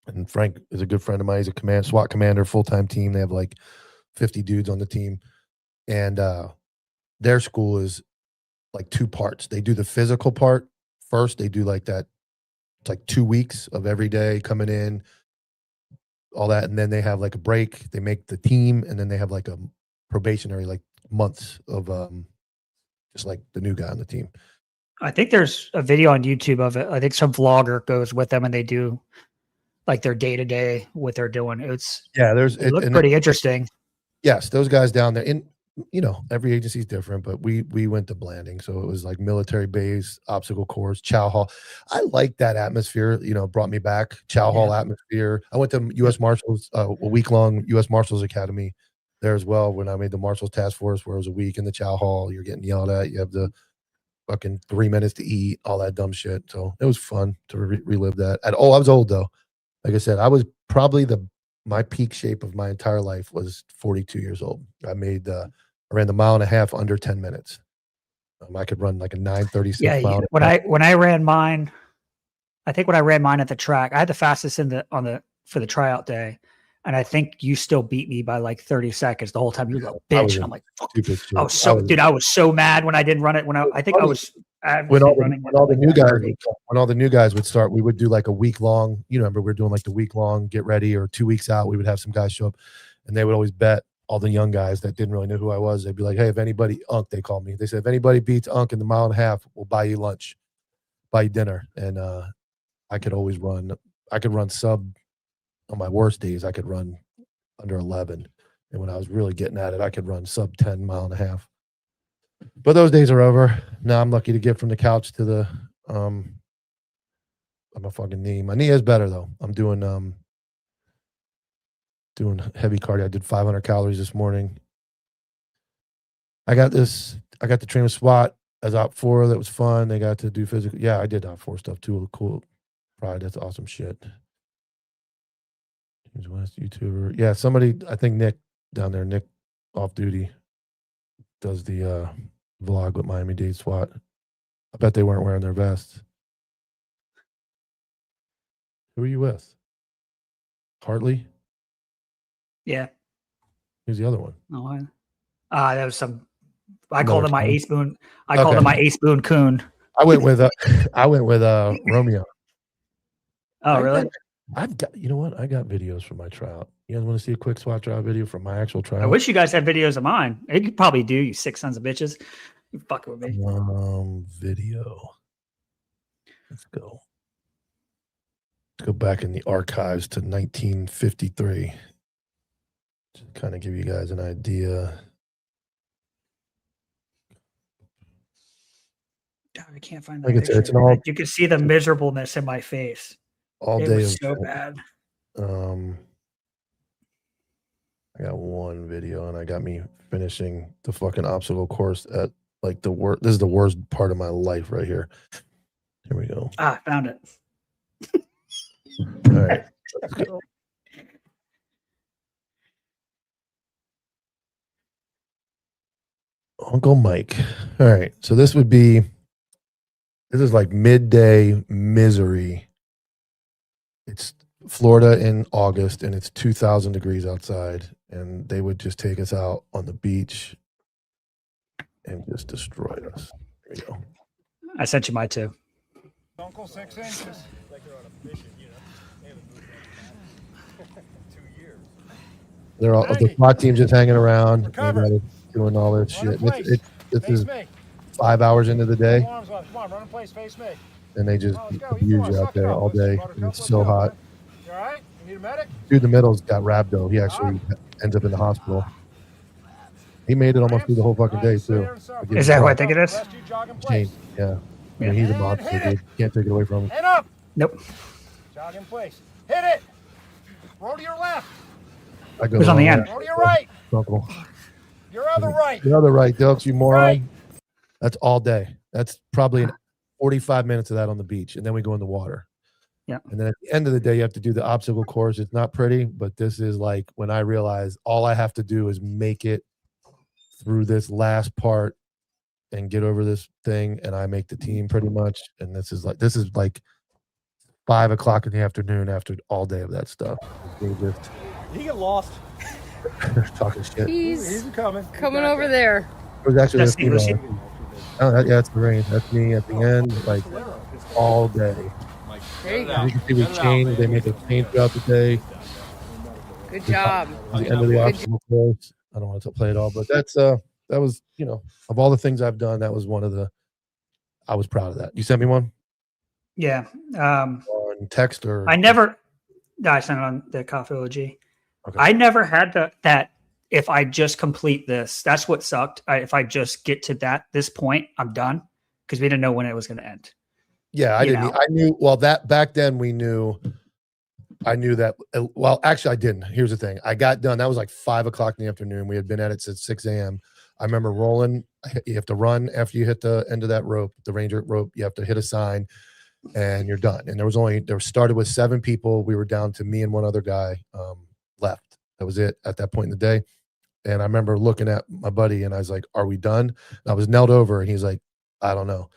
and Frank is a good friend of mine. He's a SWAT commander, full-time team. They have like 50 dudes on the team, and their school is like 2 parts. They do the physical part first. They do like that. It's like 2 weeks of every day coming in, all that, and then they have like a break. They make the team, and then they have like a probationary like months of just like the new guy on the team. I think there's a video on YouTube of it. I think some vlogger goes with them and they do like their day to day what they're doing. It looks pretty interesting. Yes, those guys down there, and every agency is different, but we went to Blanding, so it was like military base, obstacle course, chow hall. I like that atmosphere. Brought me back. Chow hall atmosphere. I went to U.S. Marshals, a week-long U.S. Marshals Academy there as well. When I made the Marshals Task Force, where it was a week in the chow hall, you're getting yelled at. You have the fucking 3 minutes to eat, all that dumb shit. So it was fun to relive that. I was old though. Like I said, I was probably my peak shape of my entire life was 42 years old. I ran the 1.5 miles under 10 minutes. I could run like a 9:36 mile. When I ran mine, I think when I ran mine at the track, I had the fastest for the tryout day. And I think you still beat me by like 30 seconds the whole time. You little bitch. And I'm like, fuck. I was so mad when I didn't run it. When all the new guys would start, we would do like a week long. Remember we were doing like the week long get ready, or 2 weeks out. We would have some guys show up, and they would always bet all the young guys that didn't really know who I was. They'd be like, "Hey, if anybody they called me. They said if anybody beats Unk in the 1.5 miles, we'll buy you lunch, buy you dinner." And I could always run. I could run sub. On my worst days, I could run under 11. And when I was really getting at it, I could run sub 10 1.5 miles. But those days are over. Now I'm lucky to get from the couch to the on my fucking knee. My knee is better though. I'm doing heavy cardio. I did 500 calories this morning. I got to train with SWAT as Op 4. That was fun. They got to do physical. Yeah, I did Op 4 stuff too. Cool. Pride. That's awesome shit. James West, YouTuber. Yeah, somebody, I think Nick down there, Nick off duty, does the vlog with Miami-Dade SWAT. I bet they weren't wearing their vests. Who are you with? Hartley? Yeah. Who's the other one? Oh, that was some. I Another called him my coon. ace boon. I called him my ace boon coon. I went with Romeo. Oh, really? I've got, you know what? I got videos from my tryout. You guys want to see a quick SWAT tryout video from my actual tryout? I wish you guys had videos of mine. You could probably do, you sick sons of bitches. You fucking with me. Video. Let's go. Let's go back in the archives to 1953. Just kind of give you guys an idea. God, I can't find Like that it's picture. an all- You can see the miserableness in my face. All It day was of so bad. I got one video and I got me finishing the fucking obstacle course at like the worst. This is the worst part of my life right here. Here we go. Ah, found it. All right. Let's go. Uncle Mike. All right. So this is like midday misery. It's Florida in August and it's 2,000 degrees outside. And they would just take us out on the beach and just destroy us. Here we go. I sent you my two. Uncle 6 inches. They're all the SWAT team just hanging around, doing all this shit. This is 5 hours into the day, Come on, run in place, face me. and they just abuse you out there all day. And it's so hot. You all right? You need a medic? Dude in the middle's got rhabdo. He actually ends up in the hospital. He made it almost through the whole fucking day too. Is that what I think it is? Shane, yeah. I mean, he's a monster, dude. Can't take it away from him. Head up. Nope. Jog in place. Hit it. Roll to your left. I go Who's on the end? Roll to your right. Uncle. Your other right. The other right, Dukes, you moron. Right. That's all day. That's probably 45 minutes of that on the beach, and then we go in the water. Yeah. And then at the end of the day, you have to do the obstacle course. It's not pretty, but this is like when I realize all I have to do is make it through this last part and get over this thing, and I make the team pretty much. And this is like 5 o'clock in the afternoon after all day of that stuff. They just You get lost. talking shit. He's coming. Coming over there. It was actually That's Lucy. yeah, that's the rain. That's me at the end, like all day. There you You go. can see we change. They make us change throughout the day. Good job. At the end of the obstacle course. I don't want to play it all, but that was, of all the things I've done, that was one of the. I was proud of that. You sent me one Yeah. on text or I sent it on the Coffee OG. Okay. I never had that if I just complete this, that's what sucked. If I just get to this point, I'm done, because we didn't know when it was going to end. Yeah, I didn't. I knew. Well, that back then we knew. I knew that. Well, actually, I didn't. Here's the thing. I got done. That was like 5 o'clock in the afternoon. We had been at it since 6 a.m. I remember rolling. You have to run after you hit the end of that rope, the ranger rope. You have to hit a sign, and you're done. And there started with 7 people. We were down to me and one other guy left. That was it at that point in the day. And I remember looking at my buddy, and I was like, "Are we done?" And I was knelt over, and he's like, "I don't know."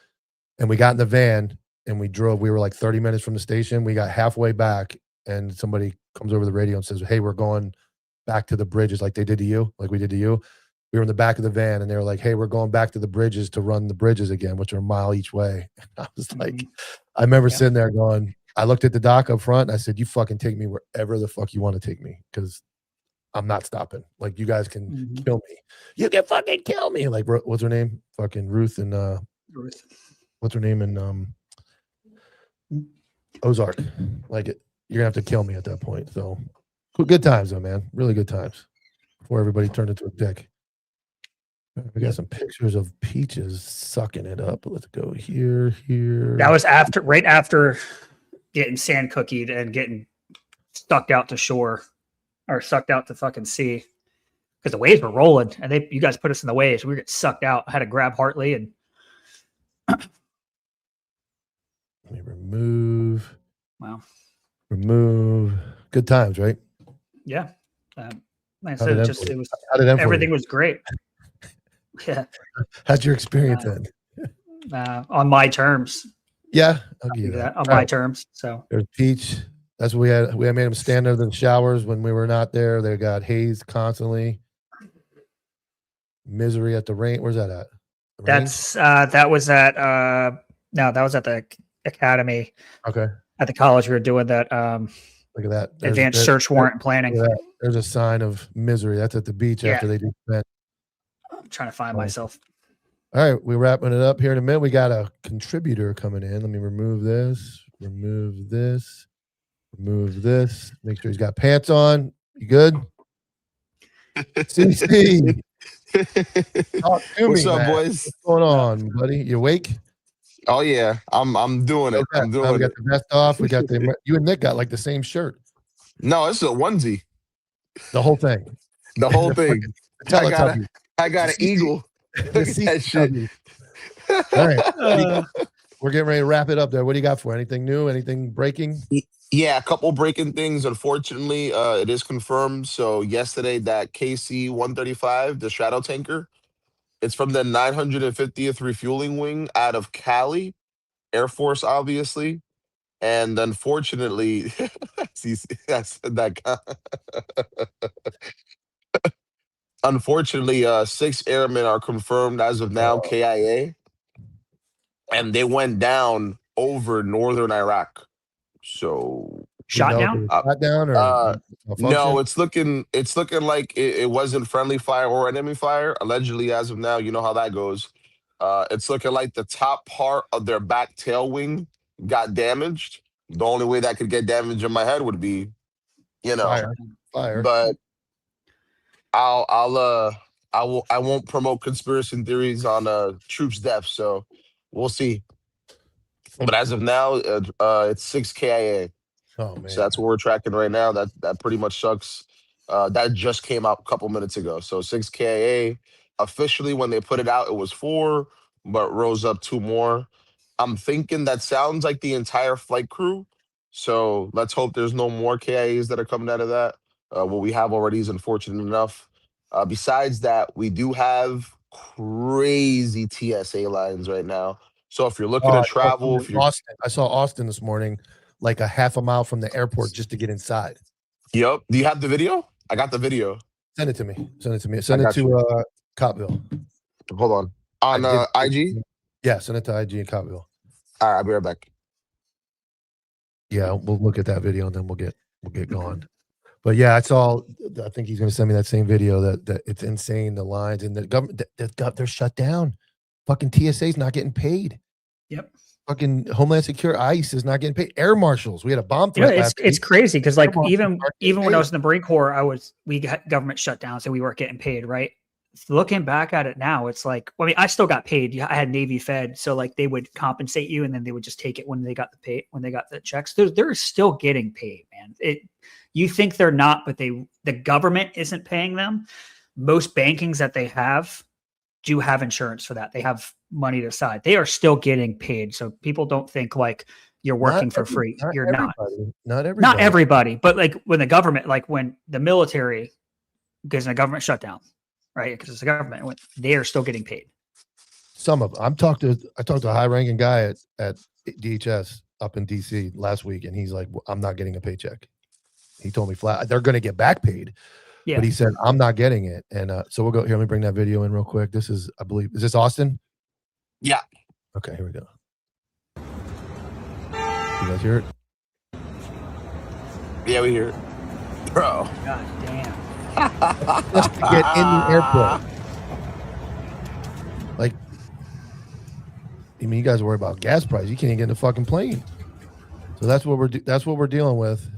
And we got in the van. And we drove. We were like 30 minutes from the station. We got halfway back, and somebody comes over the radio and says, "Hey, we're going back to the bridges, like they did to you, like we did to you." We were in the back of the van, and they were like, "Hey, we're going back to the bridges to run the bridges again, which are a mile each way." And I was like, I remember sitting there going, I looked at the dock up front, and I said, "You fucking take me wherever the fuck you want to take me, because I'm not stopping. Like, you guys can kill me. You can fucking kill me." Like, what's her name? Fucking Ruth and Ruth. What's her name in Ozark? Like, you're gonna have to kill me at that point. So good times though, man. Really good times. Before everybody turned into a dick. We got some pictures of Peaches sucking it up. Let's go here. That was right after getting sand cookied and getting sucked out to shore, or sucked out to fucking sea. because the waves were rolling, and you guys put us in the waves. We were getting sucked out. I had to grab Hartley and let me remove. Wow. Remove. Good times, right? Yeah. Like I said, it was everything everything was great. Yeah. How's your experience then? On my terms. Yeah, I'll give you that. On my terms. So there's Peach. That's what we had. We had made them stand under the showers when we were not there. They got hazed constantly. Misery at the rain. Where's that at? That was at no, that was at the academy. Okay. At the college, we were doing that. Look at that. Advanced search warrant planning. There's a sign of misery. That's at the beach after they do that. I'm trying to find myself. All right, we're wrapping it up here in a minute. We got a contributor coming in. Let me remove this. Remove this. Remove this. Make sure he's got pants on. You good? CC. Talk to What's me, up, man. boys? What's going on, buddy? You awake? Oh yeah, I'm doing it. Okay. I'm doing We got it. the vest off. We got the. You and Nick got like the same shirt. No, it's a onesie. The whole thing. The whole thing. Teletubbies. I got an eagle. Look at that shit. All right. We're getting ready to wrap it up there. What do you got for anything new? Anything breaking? Yeah, a couple breaking things. Unfortunately, it is confirmed. So yesterday, that KC 135, the shadow tanker, it's from the 950th Refueling Wing out of Cali, Air Force, obviously. And unfortunately, that's that guy. Unfortunately, 6 airmen are confirmed as of now, KIA, and they went down over northern Iraq. So Shutdown? Shutdown or no, it's looking like it wasn't friendly fire or enemy fire. Allegedly, as of now, you know how that goes. It's looking like the top part of their back tail wing got damaged. The only way that could get damaged in my head would be, fire. But I won't promote conspiracy theories on troops' deaths, so we'll see. But as of now, it's 6 KIA. Oh man! So that's what we're tracking right now. That pretty much sucks. That just came out a couple minutes ago. So 6 KIA. Officially, when they put it out, it was 4, but rose up 2 more. I'm thinking that sounds like the entire flight crew. So let's hope there's no more KIAs that are coming out of that. What we have already is unfortunate enough. Besides that, we do have crazy TSA lines right now. So if you're looking to travel, I saw Austin this morning, like a half a mile from the airport just to get inside. Yep. Do you have the video? I got the video. Send it to me. Send it to me. Send it to Copville. Hold on. On IG? Yeah, send it to IG and Copville. All right, I'll be right back. Yeah, we'll look at that video and then we'll get going. But yeah, I think he's going to send me that same video that it's insane. The lines and the government, they're shut down. Fucking TSA's not getting paid. Yep. Fucking Homeland Security, ICE is not getting paid. Air marshals, we had a bomb threat. Yeah, it's crazy because like even when I was in the Marine Corps, we got government shut down, so we weren't getting paid. Right. Looking back at it now, it's like, I mean, I still got paid. I had Navy Fed, so like they would compensate you, and then they would just take it when they got the checks. They're still getting paid, man. You think they're not, but the government isn't paying them. Most bankings that they have do have insurance for that. They have money to side. They are still getting paid. So people don't think like you're working for free. You're not. Not everybody, but like when the government, like when the military, because the government shut down, right? Because it's the government, they are still getting paid. Some of them. I talked to a high-ranking guy at DHS up in DC last week, and he's like, well, I'm not getting a paycheck. He told me flat, they're going to get back paid. Yeah. But he said, I'm not getting it. And so we'll go here. Let me bring that video in real quick. This is, I believe, is this Austin? Yeah. Okay, here we go. You guys hear it? Yeah, we hear it. Bro. God damn. Just to get in the airport. Like, I mean, you guys worry about gas price. You can't even get in the fucking plane. So that's what we're dealing with.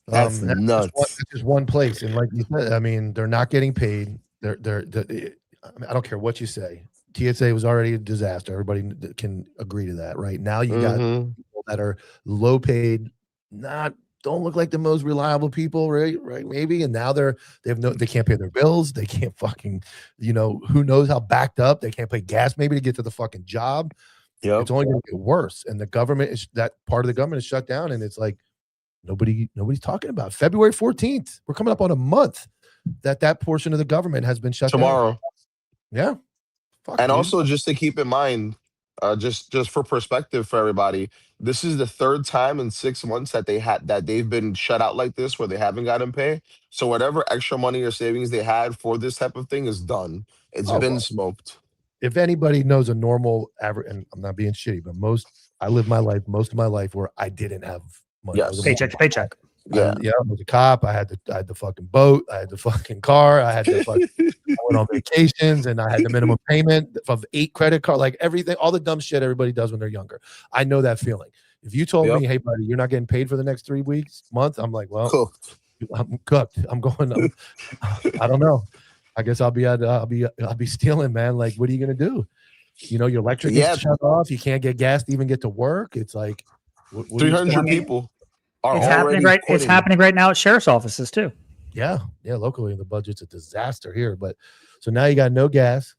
That's nuts. That's just one place, and like you said, I mean, they're not getting paid. I don't care what you say. TSA was already a disaster. Everybody can agree to that, right? Now you got people that are low paid, not don't look like the most reliable people, right? Maybe. And now they can't pay their bills. They can't fucking, who knows how backed up. They can't pay gas maybe to get to the fucking job. Yep. It's only going to get worse. And the government that part of the government is shut down. And it's like, nobody's talking about it. February 14th. We're coming up on a month that portion of the government has been shut tomorrow. Down. Yeah. And also just to keep in mind, just for perspective for everybody, this is the third time in 6 months that they've been shut out like this, where they haven't gotten pay. So whatever extra money or savings they had for this type of thing is done. It's been smoked. If anybody knows a normal average, and I'm not being shitty, but I lived most of my life where I didn't have money. Yes. Paycheck to paycheck. Yeah. I was a cop. I had the fucking boat. I had the fucking car. I had the fucking, I went on vacations, and I had the minimum payment of 8 credit card, like everything, all the dumb shit everybody does when they're younger. I know that feeling. If you told me, hey buddy, you're not getting paid for the next 3 weeks, month, I'm like, well, cooked. I'm cooked. I'm going. I don't know. I guess I'll be stealing, man. Like, what are you gonna do? Your electric is shut off. You can't get gas to even get to work. It's like 300 people. It's happening right. It's happening right now at sheriff's offices too. Yeah. Locally, the budget's a disaster here. But so now you got no gas,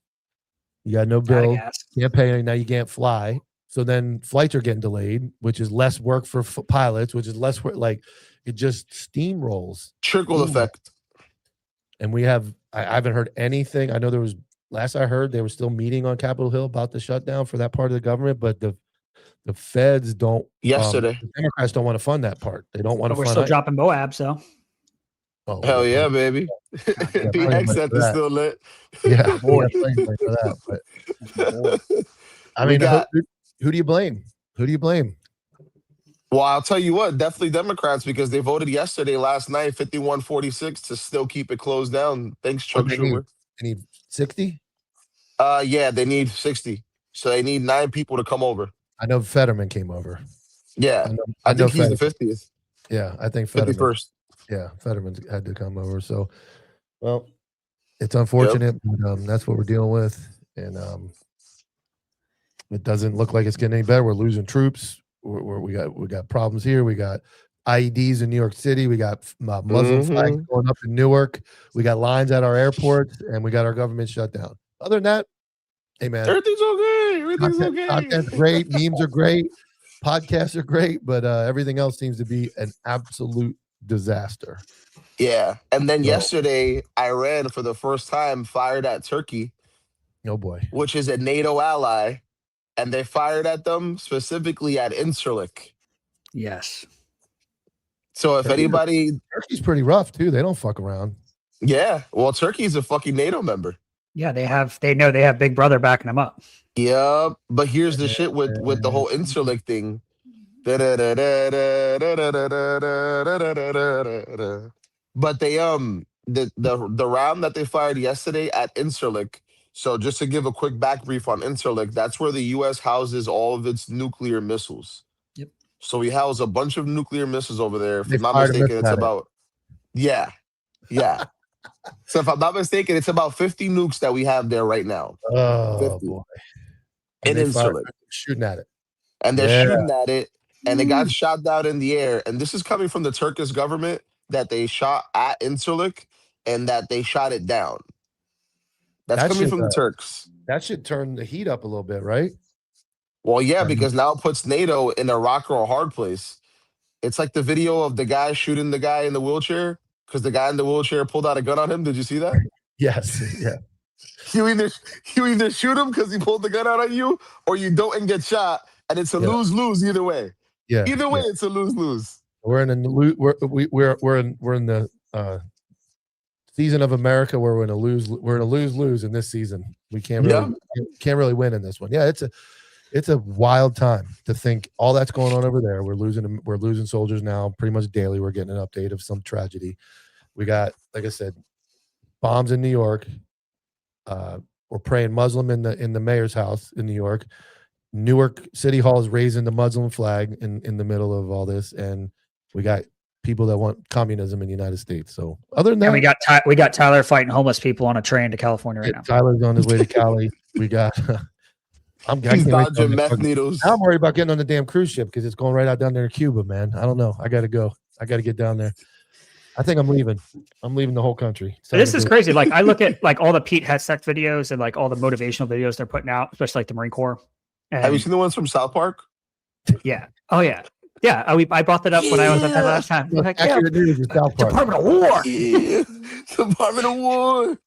you got no bill, can't pay. Now you can't fly. So then flights are getting delayed, which is less work for pilots, which is less work. Like it just steamrolls. Trickle effect. And I haven't heard anything. I know last I heard they were still meeting on Capitol Hill about the shutdown for that part of the government, but the feds don't. Yesterday, the Democrats don't want to fund that part. They don't want to. We're still dropping Moab, so. Oh, hell yeah, baby! The accent is still lit. Yeah, boy. I mean, who do you blame? Who do you blame? Well, I'll tell you what, definitely Democrats, because they voted last night, 51-46, to still keep it closed down. Thanks, Chuck Schumer. They need 60? Yeah, they need 60. So they need 9 people to come over. I know Fetterman came over. Yeah, I think he's the 50th. Yeah, I think Fetterman. 51st. Yeah, Fetterman had to come over. So, well, it's unfortunate, but that's what we're dealing with. And it doesn't look like it's getting any better. We're losing troops. We got problems here. We got IEDs in New York City. We got Muslim flags going up in Newark. We got lines at our airports, and we got our government shut down. Other than that, hey man, everything's okay. Everything's okay. Content's great. Memes are great. Podcasts are great, but everything else seems to be an absolute disaster. Yeah, and then yesterday, Iran for the first time fired at Turkey. Oh boy, which is a NATO ally. And they fired at them specifically at Incirlik. Yes. So if anybody, Turkey's pretty rough too. They don't fuck around. Yeah. Well, Turkey's a fucking NATO member. Yeah, they know they have Big Brother backing them up. Yeah, but here's the shit with the whole Incirlik thing. But they the round that they fired yesterday at Incirlik. So just to give a quick back brief on Incirlik, that's where the U.S. houses all of its nuclear missiles. Yep. So we house a bunch of nuclear missiles over there. If I'm not mistaken, it's about yeah. So if I'm not mistaken, it's about 50 nukes that we have there right now. Oh 50. boy! And Incirlik, shooting at it, and they're shooting at it, and it got shot down in the air. And this is coming from the Turkish government that they shot at Incirlik and that they shot it down. That's coming from the Turks. That should turn the heat up a little bit, right? Well, yeah, because now it puts NATO in a rock or a hard place. It's like the video of the guy shooting the guy in the wheelchair because the guy in the wheelchair pulled out a gun on him. Did you see that? Yes. Yeah. You either shoot him because he pulled the gun out on you, or you don't and get shot, and it's a lose-lose either way. Yeah. Either way, it's a lose-lose. We're in the season of America where we're in a lose-lose in this season. We can't really win in this one. Yeah, it's a wild time to think all that's going on over there. We're losing soldiers now pretty much daily. We're getting an update of some tragedy. We got, like I said, bombs in New York. We're praying Muslim in the mayor's house in New York. Newark City Hall is raising the Muslim flag in the middle of all this, and we got people that want communism in the United States. So other than that, and we got Tyler fighting homeless people on a train to California right now. Tyler's on his way to Cali. We got. He's dodging meth needles. I'm worried about getting on the damn cruise ship because it's going right out down there in Cuba, man. I don't know. I got to go. I got to get down there. I think I'm leaving. I'm leaving the whole country. This is crazy. Like I look at like all the Pete Hegseth videos and like all the motivational videos they're putting out, especially like the Marine Corps. And, Have you seen the ones from South Park? Yeah. Oh yeah. Yeah. I brought that up when I was at that last time. Like, Department of War. Yeah. Department of War.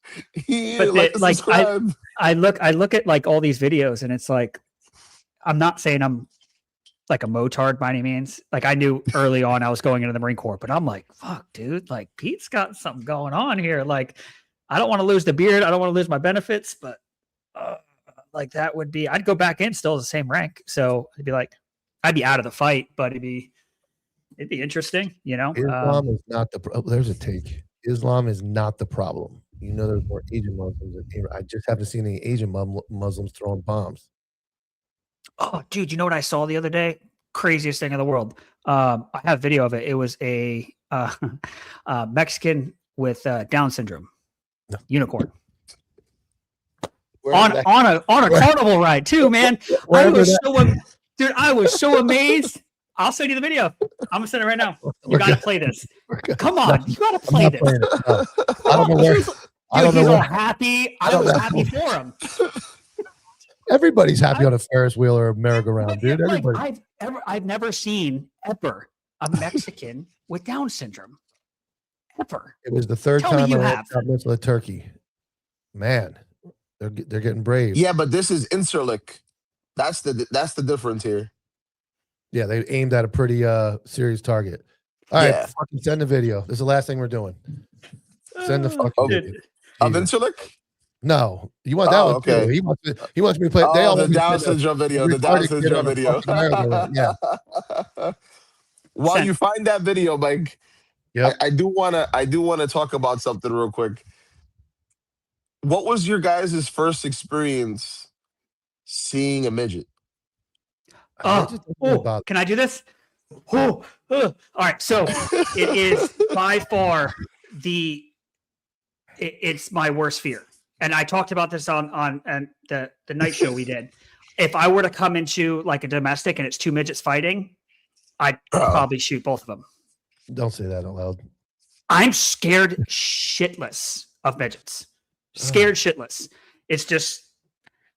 Yeah, but I look at like all these videos and it's like, I'm not saying I'm like a motard by any means. Like I knew early on I was going into the Marine Corps, but I'm like, fuck, dude, like Pete's got something going on here. Like, I don't want to lose the beard. I don't want to lose my benefits, but like that would be, I'd go back in still the same rank. So it'd be like, I'd be out of the fight, but it'd be interesting, you know? Islam is not there's a take. Islam is not the problem. You know, there's more Asian Muslims. I just haven't seen any Asian Muslims throwing bombs. Oh, dude, you know what I saw the other day? Craziest thing in the world. I have video of it. It was a Mexican with Down syndrome, unicorn. On a carnival ride too, man. I was so amazed. I'll send you the video. I'm gonna send it right now. You gotta play this. Come on, you gotta play this. I don't know where. He's all happy. I was happy for him. Everybody's happy on a Ferris wheel or a merry-go-round, dude. Everybody. Like, I've never seen ever a Mexican with Down syndrome. Ever. It was the third time I got with Turkey. Man, they're getting brave. Yeah, but this is Incirlik. That's the difference here. Yeah, they aimed at a pretty serious target. All right, fucking send the video. This is the last thing we're doing. Send the fucking video. Of Incirlik? No, you want that one okay. too. He wants me to play. The Down syndrome video. The Down syndrome video. Yeah. While you find that video, Mike, I do wanna talk about something real quick. What was your guys' first experience seeing a midget? Can I do this? All right, so it is by far it's my worst fear. And I talked about this on the night show we did. If I were to come into like a domestic and it's two midgets fighting, I'd probably shoot both of them. Don't say that out loud. I'm scared shitless of midgets. Scared shitless. It's just,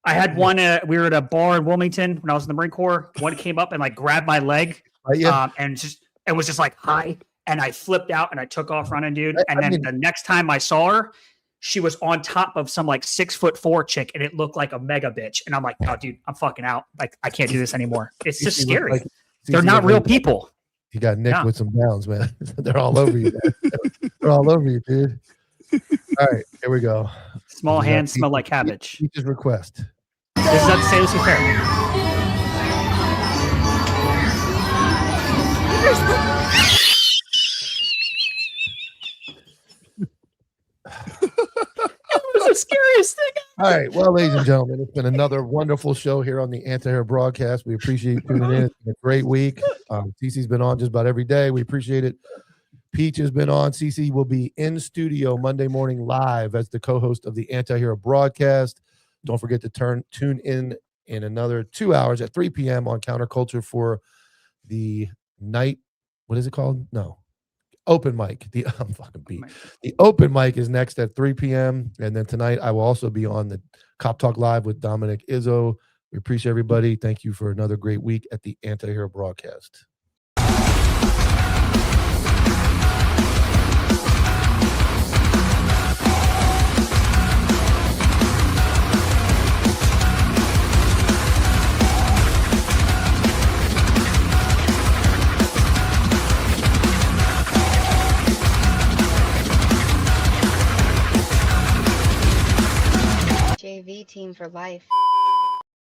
I had one, we were at a bar in Wilmington when I was in the Marine Corps. One came up and like grabbed my leg and was just like, hi. And I flipped out and I took off running, dude. And then the next time I saw her, she was on top of some like 6'4" chick and it looked like a mega bitch. And I'm like, oh, dude, I'm fucking out. Like, I can't do this anymore. It's just scary. They're not real people. You got Nick with some downs, man. They're all over you. They're all over you, dude. All right, here we go. Small hands smell like cabbage. Teacher's request. This is not to say this is fair. The scariest thing. All right. Well, ladies and gentlemen, it's been another wonderful show here on the Anti-Hero Broadcast. We appreciate you tuning in. It's been a great week. CC's been on just about every day. We appreciate it. Peach has been on. CC will be in studio Monday morning live as the co-host of the Anti-Hero Broadcast. Don't forget to tune in another 2 hours at 3 p.m. on Counterculture for the night. What is it called? No. Open mic. I'm fucking beat. The open mic is next at 3 p.m. And then tonight I will also be on the Cop Talk Live with Dominic Izzo. We appreciate everybody. Thank you for another great week at the Anti-Hero Broadcast. JV team for life.